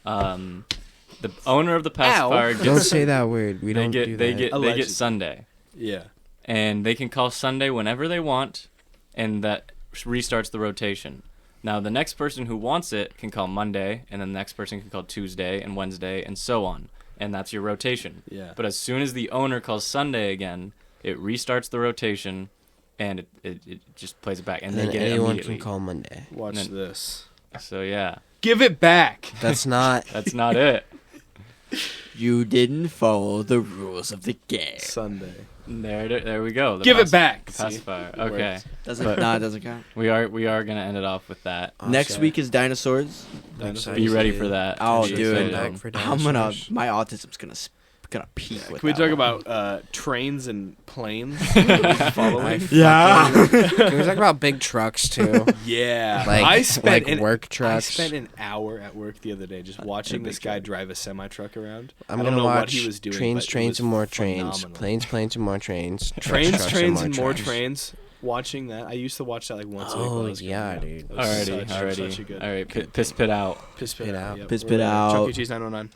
The owner of the pacifier Don't gets say that word. We don't do that. they Allegedly. get Sunday. Yeah. and they can call Sunday whenever they want, and that restarts the rotation. Now, the next person who wants it can call Monday, and then the next person can call Tuesday and Wednesday, and so on. And that's your rotation. Yeah. But as soon as the owner calls Sunday again, it restarts the rotation, and it just plays it back. And And they then get it anyone immediately. can call Monday. Watch And then- this. So, yeah, Give it back. That's not. that's not it. You didn't follow the rules of the game. Sunday. There we go. The Give it back. the See? pacifier. It Okay. works. Doesn't But- no, it doesn't count. We are gonna end it off with that. Next Okay. week is dinosaurs. Dinosaurs. Be ready for that. Oh, Be dude. excited. Back for I'm gonna. dinosaurs. My autism's gonna peak. Can with we that talk one. about trains and planes I following? Yeah. Can we talk about big trucks too? Yeah. Like, I spent like work trucks. I spent an hour at work the other day just watching this guy drive a semi truck around. I'm I don't gonna know what watch he was doing, trains, but it trains, was and more trains. phenomenal. Planes, planes, and more trains. Trains, Trucks, trains, and more trucks. trains. Watching that, I used to watch that like once a week. Oh, when I was growing yeah, up. dude. It was Alrighty. such a good All right. Piss pit out. Piss Spit pit out. Yep. Piss We're pit at out. Chuck E. Cheese 909.